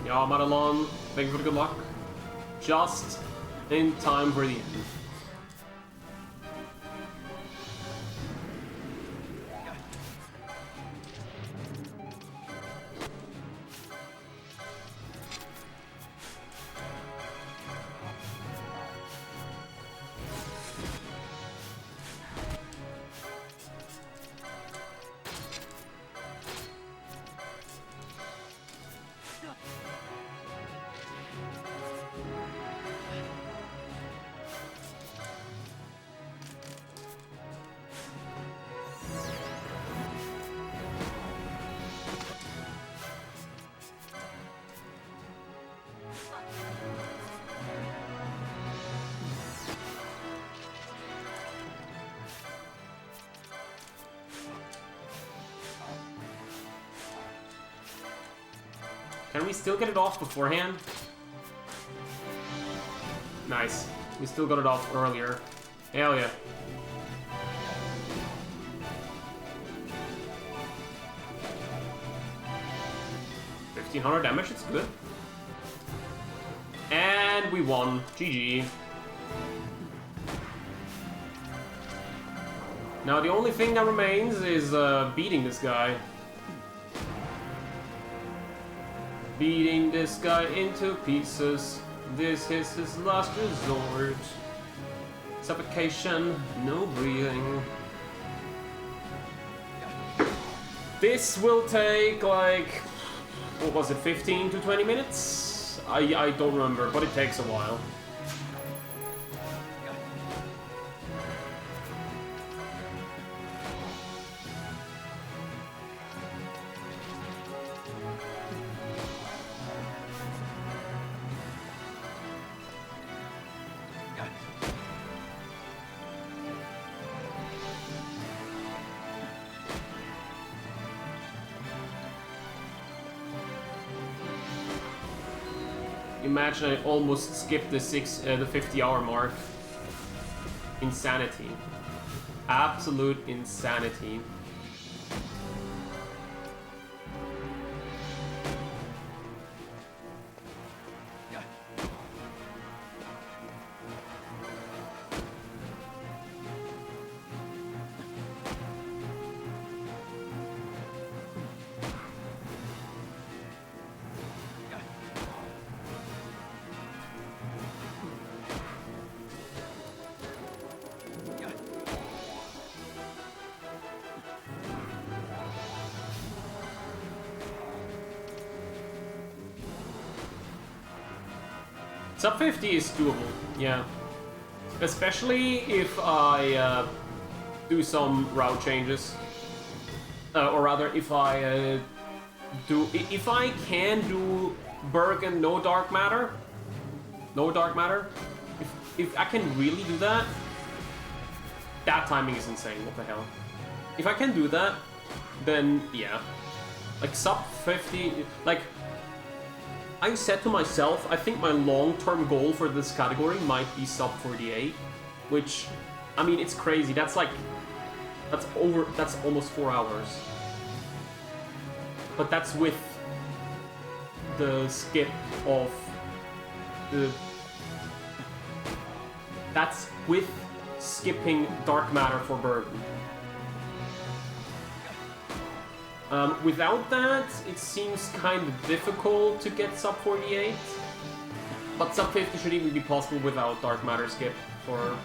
Yeah, Madelon, thank you for the good luck. Just in time for the end. Can we still get it off beforehand? Nice. We still got it off earlier. Hell yeah. $1,500 damage, it's good. And we won. GG. Now the only thing that remains is beating this guy. Beating this guy into pieces. This is his last resort. Suffocation, no breathing. This will take like, what was it, 15 to 20 minutes? I don't remember, but it takes a while. Imagine I almost skipped the 50-hour mark. Insanity. Absolute insanity. Sub 50 is doable, yeah. Especially if I do some route changes. Or rather, if I if I can do Bergen no dark matter, if I can really do that, that timing is insane, what the hell. If I can do that, then yeah. Like sub 50, like, I said to myself, I think my long-term goal for this category might be sub 48. which, I mean, it's crazy. That's like, that's almost 4 hours. But that's with the skip of the... That's with skipping Dark Matter for Burden. Without that, it seems kind of difficult to get sub 48. But sub 50 should even be possible without Dark Matter skip for...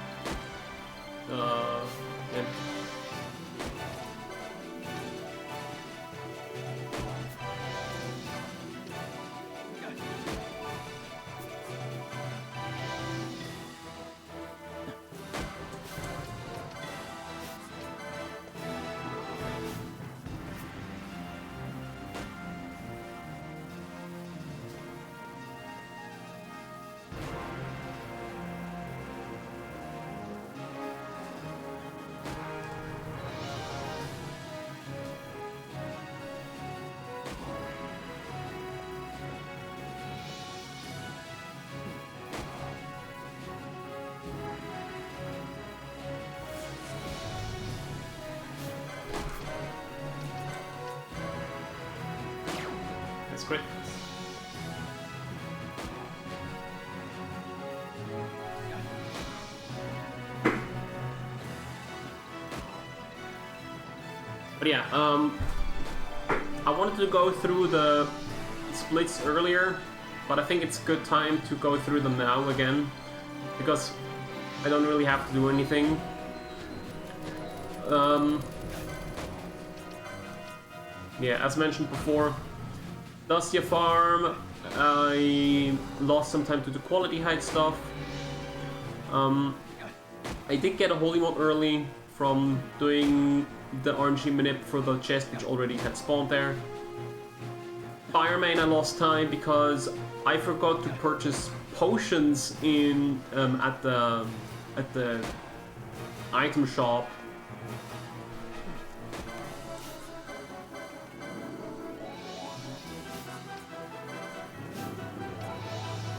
yeah. Crit. But yeah, I wanted to go through the splits earlier, but I think it's a good time to go through them now again, because I don't really have to do anything. Yeah, as mentioned before, Dustia Farm, I lost some time to the quality height stuff. I did get a holy mod early from doing the RNG manip for the chest, which already had spawned there. Firemain, I lost time because I forgot to purchase potions in at the item shop.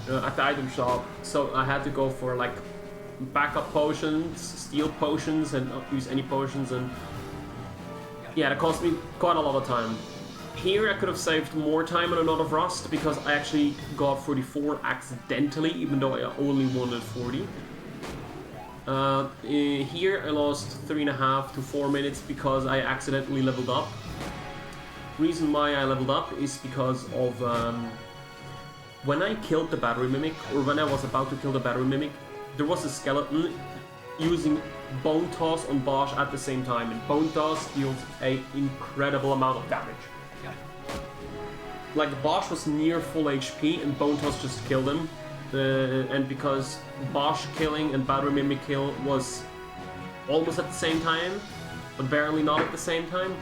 At the item shop, so I had to go for like backup potions, steal potions, and not use any potions, and yeah, that cost me quite a lot of time. Here I could have saved more time on a lot of Rust because I actually got 44 accidentally, even though I only wanted 40. Here I lost 3.5 to 4 minutes because I accidentally leveled up. Reason why I leveled up is because of when I killed the battery mimic, or when I was about to kill the battery mimic, there was a skeleton using Bone Toss on Bosch at the same time, and Bone Toss deals an incredible amount of damage. Like, Bosch was near full HP and Bone Toss just killed him, and because Bosch killing and battery mimic kill was almost at the same time, but barely not at the same time,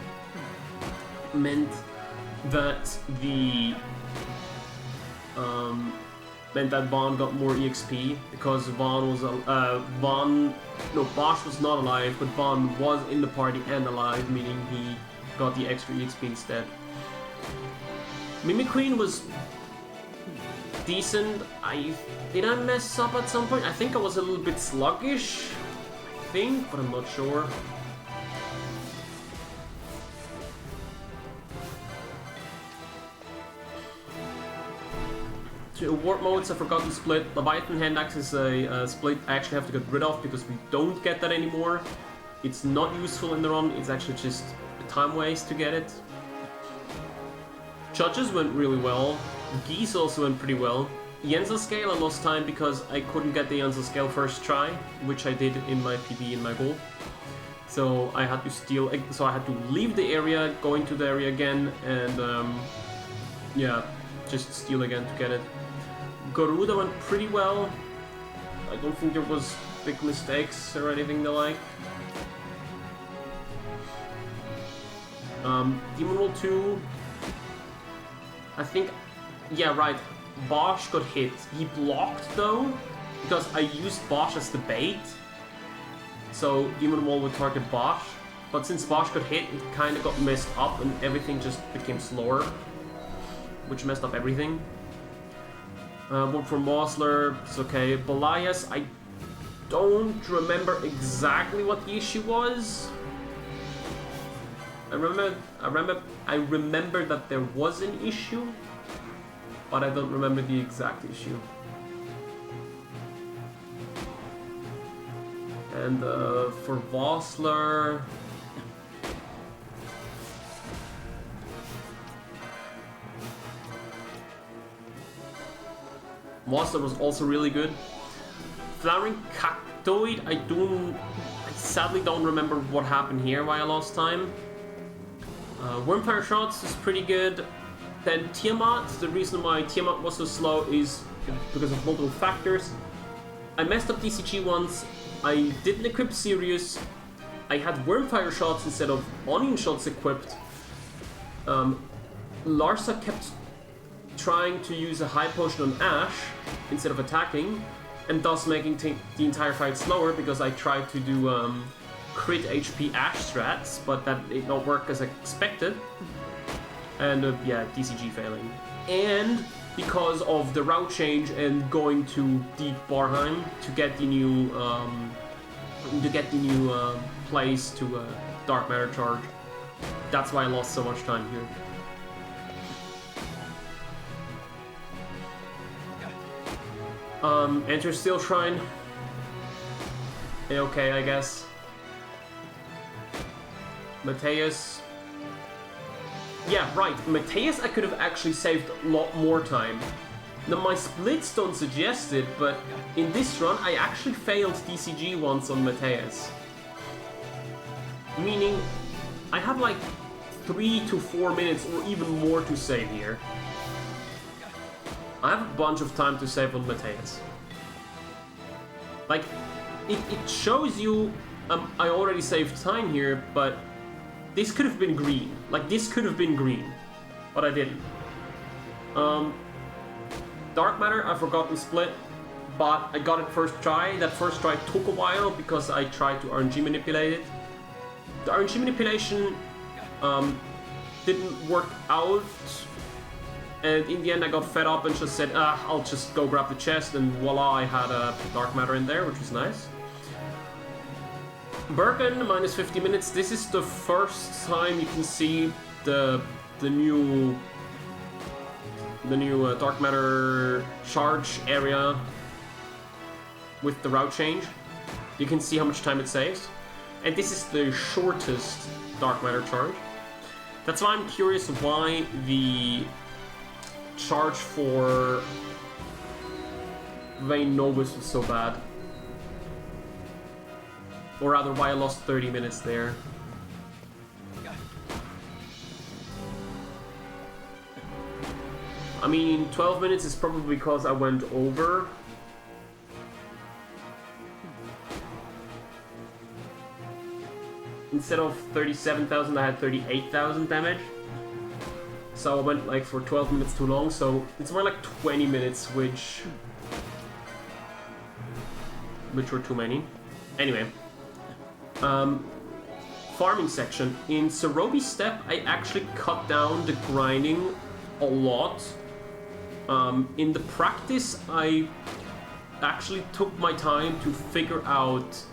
meant that the Vaughn got more EXP because Vaughn was Bosch was not alive, but Vaughn was in the party and alive, meaning he got the extra EXP instead. Mimic Queen was decent. Did I mess up at some point? I think I was a little bit sluggish, but I'm not sure. Warp modes, I forgot to split. Leviathan Hand Axe is a split I actually have to get rid of because we don't get that anymore. It's not useful in the run, it's actually just a time waste to get it. Judges went really well. Geese also went pretty well. Yenza Scale, I lost time because I couldn't get the Yenza Scale first try, which I did in my PB in my goal. So I had to steal, so I had to leave the area, go into the area again, and yeah, just steal again to get it. Garuda went pretty well. I don't think there was big mistakes or anything the like. Demon Roll 2, I think, yeah, right, Bosch got hit. He blocked though, because I used Bosch as the bait. So Demon Wall would target Bosch, but since Bosch got hit, it kind of got messed up and everything just became slower, which messed up everything. One for Mosler, it's okay. Belias, don't remember exactly what the issue was. I remember that there was an issue, but I don't remember the exact issue. And for Vossler, Vossler was also really good. Flowering Cactoid, I sadly don't remember what happened here, why I lost time. Wormfire Shots is pretty good. Then Tiamat, the reason why Tiamat was so slow is because of multiple factors. I messed up DCG once, I didn't equip Sirius, I had Wormfire Shots instead of Onion Shots equipped. Larsa kept trying to use a high potion on Ash instead of attacking, and thus making the entire fight slower because I tried to do crit HP Ash strats, but that did not work as expected. And yeah, DCG failing. And because of the route change and going to Deep Barheim to get the new place to Dark Matter charge. That's why I lost so much time here. Enter Steel Shrine. Okay, I guess. Mateus. Yeah, right. Mateus I could have actually saved a lot more time. Now my splits don't suggest it, but in this run I actually failed DCG once on Mateus. Meaning, I have like 3 to 4 minutes or even more to save here. I have a bunch of time to save on Mateus. Like, it shows you I already saved time here, but this could have been green. Like, this could have been green, but I didn't. Dark Matter, I forgot to split, but I got it first try. That first try took a while because I tried to RNG manipulate it. The RNG manipulation didn't work out, and in the end I got fed up and just said, I'll just go grab the chest, and voila, I had a Dark Matter in there, which was nice. Bergen, minus 50 minutes. This is the first time you can see the new Dark Matter charge area with the route change. You can see how much time it saves. And this is the shortest Dark Matter charge. That's why I'm curious why the charge for Vayne Novus was so bad. Or rather, why I lost 30 minutes there. I mean, 12 minutes is probably because I went over. Instead of 37,000, I had 38,000 damage. So I went like for 12 minutes too long, so it's more like 20 minutes, which were too many. Anyway. Farming section. In Cerobi Steppe, I actually cut down the grinding a lot. In the practice, I actually took my time to figure out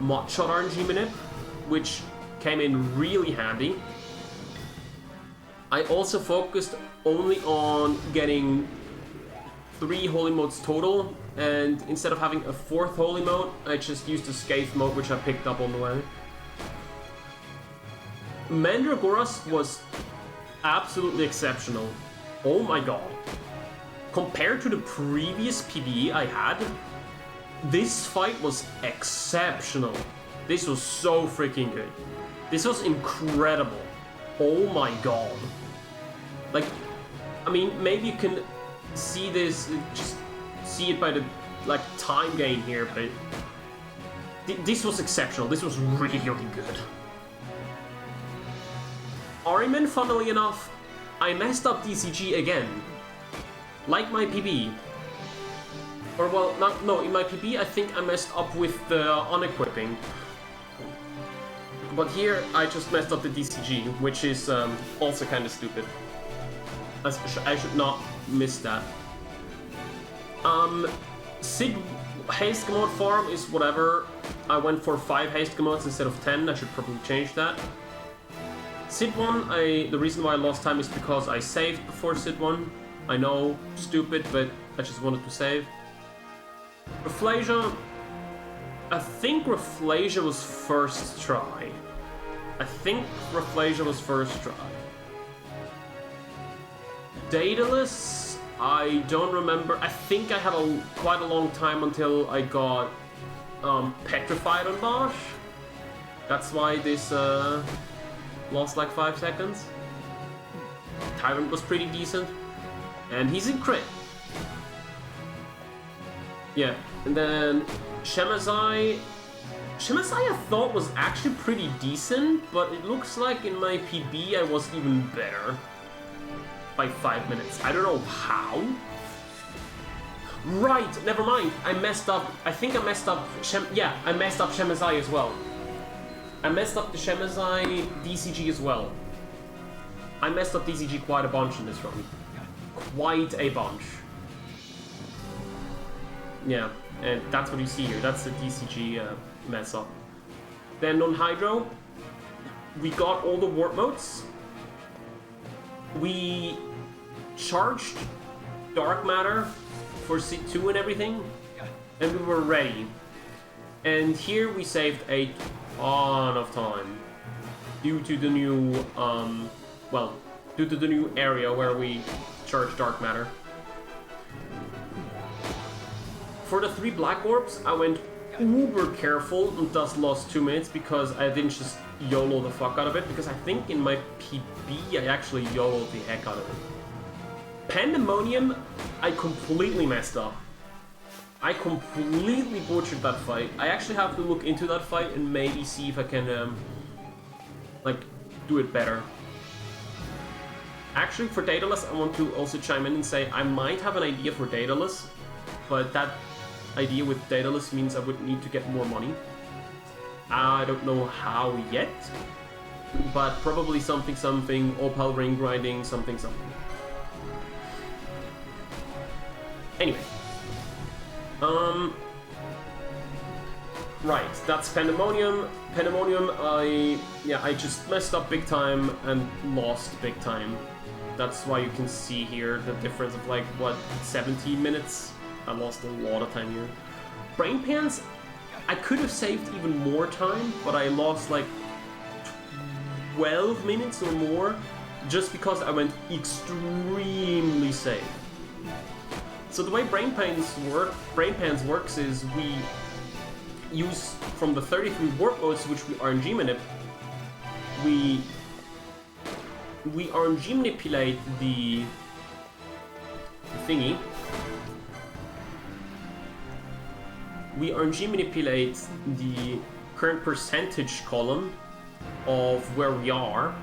Mudshot RNG Manip, which came in really handy. I also focused only on getting 3 holy modes total, and instead of having a 4th holy mode, I just used the Scathe mode, which I picked up on the way. Mandragoras was absolutely exceptional. Oh my god. Compared to the previous PvE I had, this fight was exceptional. This was so freaking good. This was incredible. Oh my god. Like, I mean, maybe you can see this, just see it by the, like, time gain here, but this was exceptional. This was really, really good. Ariman, funnily enough, I messed up DCG again. Like my PB. Or, well, no, in my PB I think I messed up with the unequipping. But here I just messed up the DCG, which is also kind of stupid. I should not miss that. Sid haste mode farm is whatever. I went for 5 haste modes instead of 10. I should probably change that. Sid 1, the reason why I lost time is because I saved before Sid 1. I know, stupid, but I just wanted to save. Rafflesia, I think Rafflesia was first try. Daedalus, I don't remember. I think I had quite a long time until I got petrified on Bosch. That's why this lost like 5 seconds. Tyrant was pretty decent. And he's in crit. Yeah, and then Shemazai I thought was actually pretty decent, but it looks like in my PB I was even better. By 5 minutes. I don't know how. Right, never mind. I messed up. I think I messed up. I messed up Shemazai as well. I messed up the Shemazai DCG as well. I messed up DCG quite a bunch in this run. Quite a bunch. Yeah, and that's what you see here. That's the DCG mess up. Then on Hydro, we got all the warp modes. We charged Dark Matter for C2 and everything, and we were ready. And here we saved a ton of time due to the new, due to the new area where we charged Dark Matter. For the 3 black orbs, I went uber careful and thus lost 2 minutes because I didn't just YOLO the fuck out of it, because I think in my PB I actually YOLO'd the heck out of it. Pandemonium, I completely messed up. I completely butchered that fight. I actually have to look into that fight and maybe see if I can, do it better. Actually, for Daedalus, I want to also chime in and say I might have an idea for Daedalus, but that idea with Daedalus means I would need to get more money. I don't know how yet, but probably something, opal ring grinding, something. Anyway. Right, that's Pandemonium. Pandemonium, I just messed up big time and lost big time. That's why you can see here the difference of 17 minutes. I lost a lot of time here. Brain Pans, I could have saved even more time, but I lost 12 minutes or more just because I went extremely safe. So the way Brain Pans works is we use from the 33 warp modes which we RNG manipulate. We RNG manipulate the thingy. We RNG manipulate the current percentage column of where we are.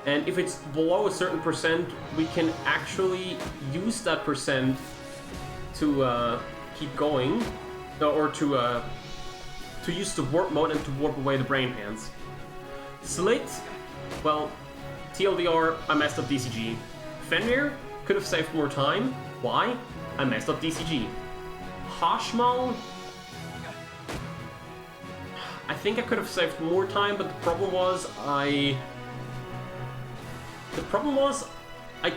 And if it's below a certain percent, we can actually use that percent to keep going, or to use the warp mode and to warp away the Brain Pans. Slit, well, TLDR, I messed up DCG. Fenrir could have saved more time. Why? I messed up DCG. Hashmal, I think I could have saved more time, but the problem was I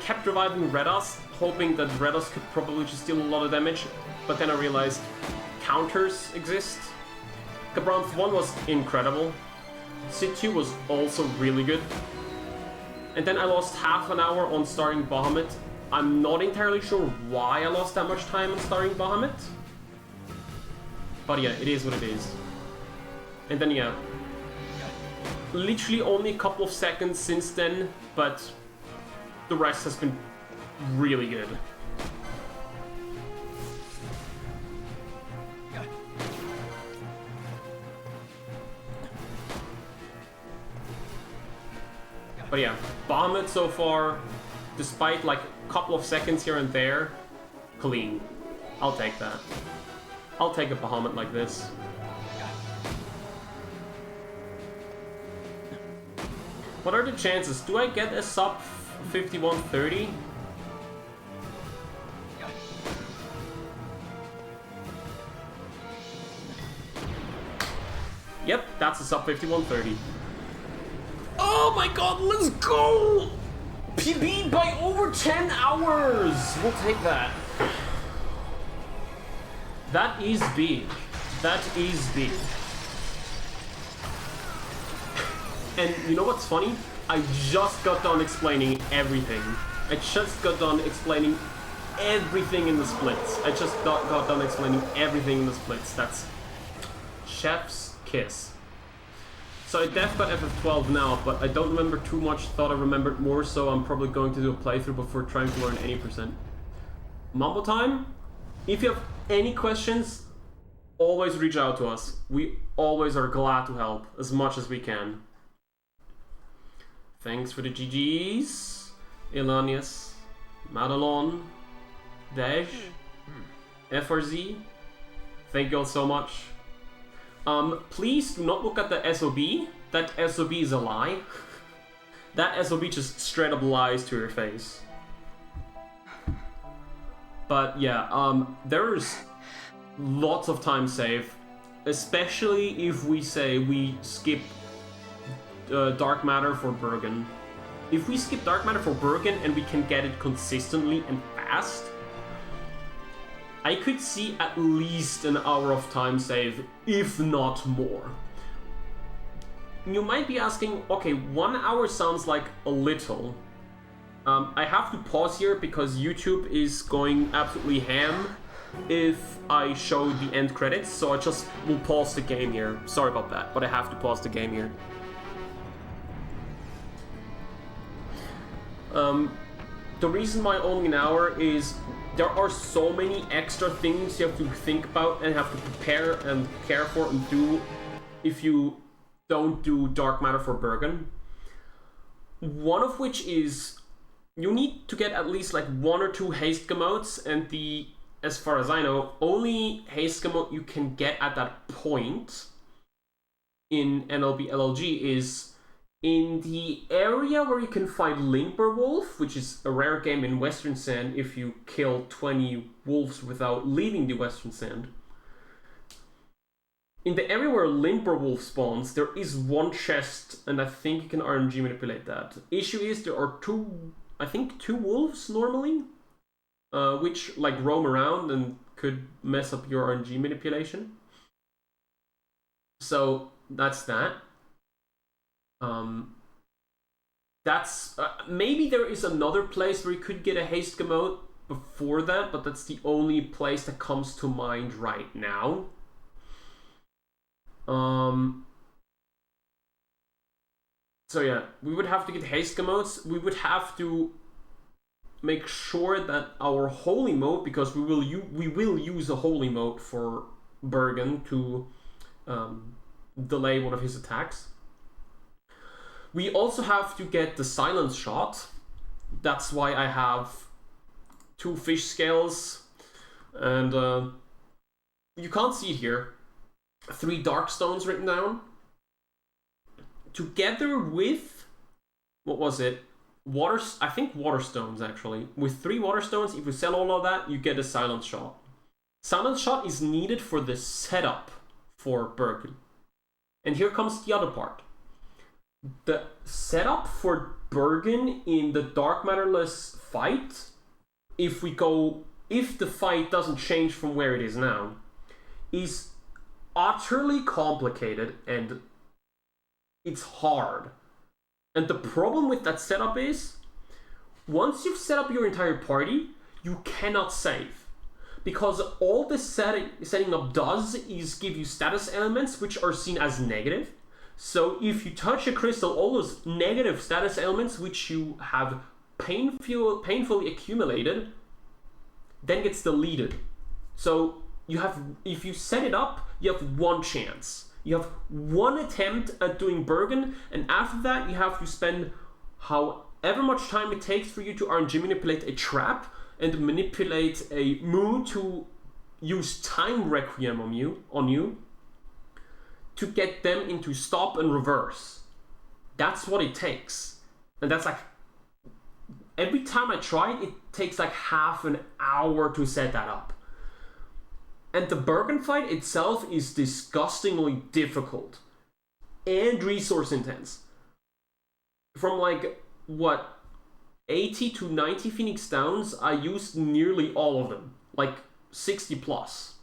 kept reviving Redas, hoping that Redas could probably just deal a lot of damage, but then I realized counters exist. Cabranth 1 was incredible. Sid 2 was also really good. And then I lost half an hour on starting Bahamut. I'm not entirely sure why I lost that much time on starting Bahamut. But yeah, it is what it is. And then yeah, literally only a couple of seconds since then, but the rest has been really good. But yeah, Bahamut so far, despite a couple of seconds here and there, clean. I'll take that. I'll take a Bahamut like this. What are the chances? Do I get a sub 5130? Yep, that's a sub 51.30. Oh my god, let's go! PB by over 10 hours! We'll take that. That is big. That is big. And you know what's funny? I just got done explaining everything. I just got done explaining everything in the splits. I just got done explaining everything in the splits. That's chef's kiss. So I def got FF12 now, but I don't remember too much. Thought I remembered more, so I'm probably going to do a playthrough before trying to learn any percent. Mumble time? If you have any questions, always reach out to us. We always are glad to help as much as we can. Thanks for the GGs. Elanius, Madelon, Dej, FRZ. Thank you all so much. Please do not look at the SOB. That SOB is a lie. That SOB just straight up lies to your face. But yeah, there's lots of time save, especially if we say we skip Dark Matter for Bergen. If we skip Dark Matter for Bergen and we can get it consistently and fast, I could see at least an hour of time save, if not more. You might be asking, okay, 1 hour sounds like a little. I have to pause here because YouTube is going absolutely ham if I show the end credits, so I just will pause the game here. Sorry about that, but I have to pause the game here. The reason why only an hour is there are so many extra things you have to think about and have to prepare and care for and do if you don't do Dark Matter for Bergen. One of which is you need to get at least like 1 or 2 haste emotes, and the, as far as I know, only haste emote you can get at that point in NLBLLG is in the area where you can fight Limper Wolf, which is a rare game in Western Sand if you kill 20 wolves without leaving the Western Sand. In the area where Limper Wolf spawns, there is 1 chest, and I think you can RNG manipulate that. Issue is there are 2 wolves normally, which like roam around and could mess up your RNG manipulation. So that's that. That's maybe there is another place where you could get a haste emote before that, but that's the only place that comes to mind right now. So yeah, we would have to get haste emotes. We would have to make sure that our holy mode, because we will use a holy mode for Bergen to delay one of his attacks. We also have to get the silence shot. That's why I have 2 fish scales, and you can't see it here. 3 dark stones written down. Together with, what was it? I think water stones actually. With 3 water stones, if you sell all of that, you get a silence shot. Silence shot is needed for the setup for Bergen. And here comes the other part. The setup for Bergen in the Dark Matterless fight, if the fight doesn't change from where it is now, is utterly complicated and it's hard. And the problem with that setup is, once you've set up your entire party, you cannot save. Because all this setting up does is give you status elements which are seen as negative. So if you touch a crystal, all those negative status elements which you have painfully accumulated then gets deleted. So if you set it up, you have 1 chance. You have 1 attempt at doing Bergen, and after that you have to spend however much time it takes for you to RNG manipulate a trap and manipulate a moon to use time requiem on you to get them into stop and reverse. That's what it takes. And that's like, every time I try it takes like half an hour to set that up. And the Bergen fight itself is disgustingly difficult. and resource intense. From like, what, 80 to 90 Phoenix Downs, I used nearly all of them. Like 60 plus.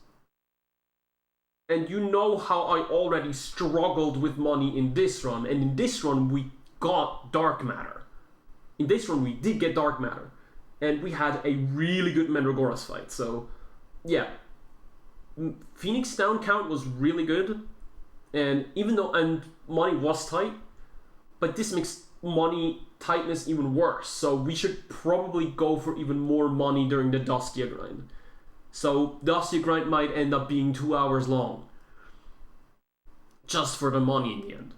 And you know how I already struggled with money in this run, and in this run we got Dark Matter. In this run we did get Dark Matter. And we had a really good Mandragoras fight, so yeah. Phoenix Down count was really good, and even though money was tight, but this makes money tightness even worse, so we should probably go for even more money during the Dustia grind. So Dustia grind might end up being 2 hours long. Just for the money in the end.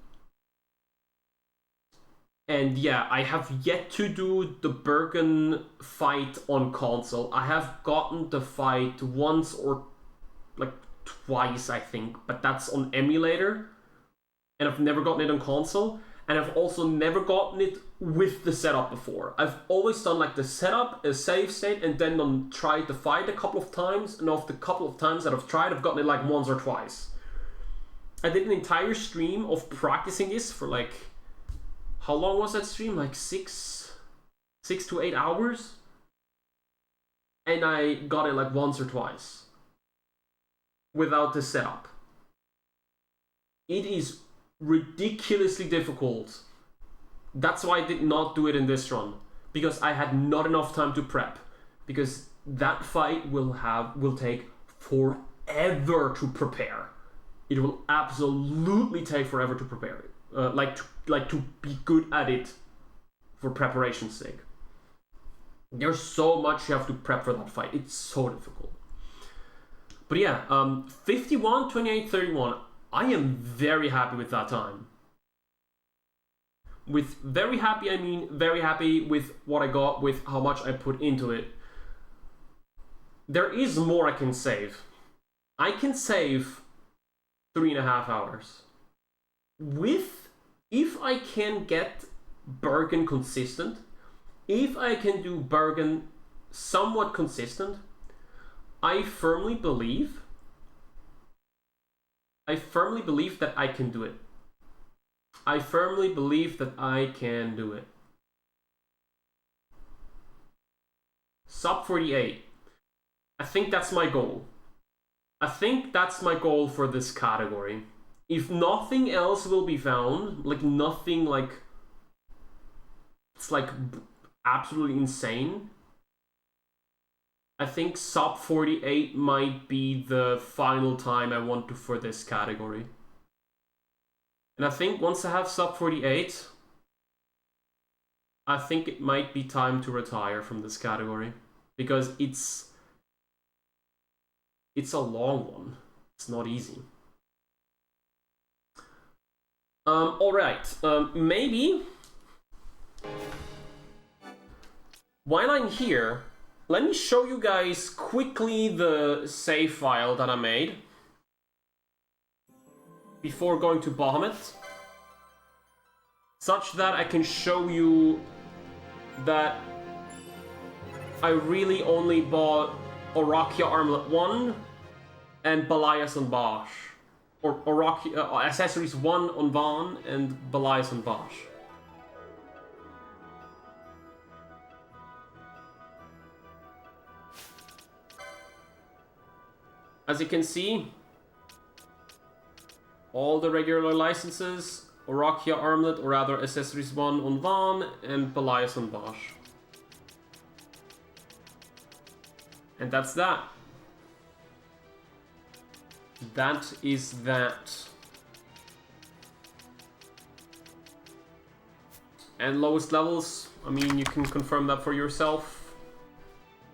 And yeah, I have yet to do the Bergen fight on console. I have gotten the fight once or like twice, I think, but that's on emulator. And I've never gotten it on console. And I've also never gotten it with the setup before. I've always done like the setup, a save state, and then tried the fight a couple of times. And of the couple of times that I've tried, I've gotten it like once or twice. I did an entire stream of practicing this for like, how long was that stream? Like 6 to 8 hours? And I got it like once or twice. Without the setup. It is ridiculously difficult. That's why I did not do it in this run, because I had not enough time to prep, because that fight will take forever to prepare. It will absolutely take forever to prepare it, like to be good at it for preparation's sake. There's so much you have to prep for that fight. It's so difficult. But yeah, 51, 28, 31. I am very happy with that time. With very happy, I mean very happy with what I got, with how much I put into it. There is more I can save. I can save 3.5 hours. If I can get Bergen consistent, if I can do Bergen somewhat consistent, I firmly believe that I can do it. I firmly believe that I can do it. Sub 48. I think that's my goal. I think that's my goal for this category. If nothing else will be found, like nothing like, it's like absolutely insane, I think sub 48 might be the final time I want to for this category. And I think once I have sub 48, I think it might be time to retire from this category, because it's a long one. It's not easy. Alright, maybe while I'm here, let me show you guys quickly the save file that I made before going to Bahamut, such that I can show you that I really only bought Orakia Armlet 1 and Belias on Bosch. Or Orakia Accessories 1 on Vaughn and Belias on Bosch. As you can see, all the regular licenses, Orakia Armlet, or rather Accessories 1 on Vaughn and Belias on Bosch. And that's that. That is that. And lowest levels, I mean, you can confirm that for yourself.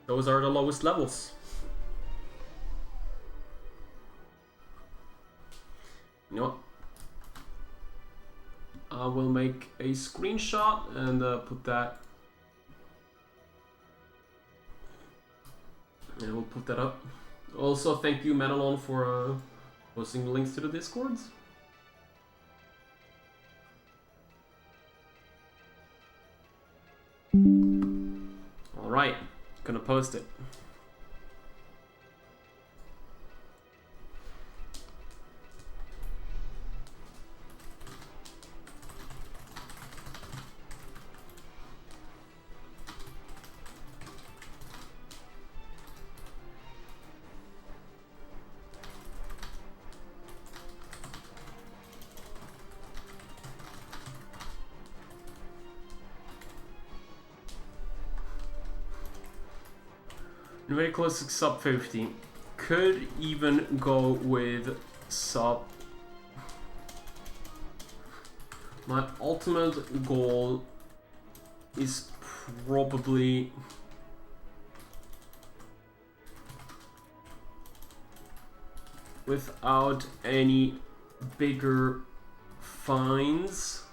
Those are the lowest levels. You know what? I will make a screenshot and put that. And we'll put that up. Also, thank you, Manalon, for posting the links to the Discords. Alright, gonna post it. Very close to sub 50. Could even go with sub. My ultimate goal is probably without any bigger fines.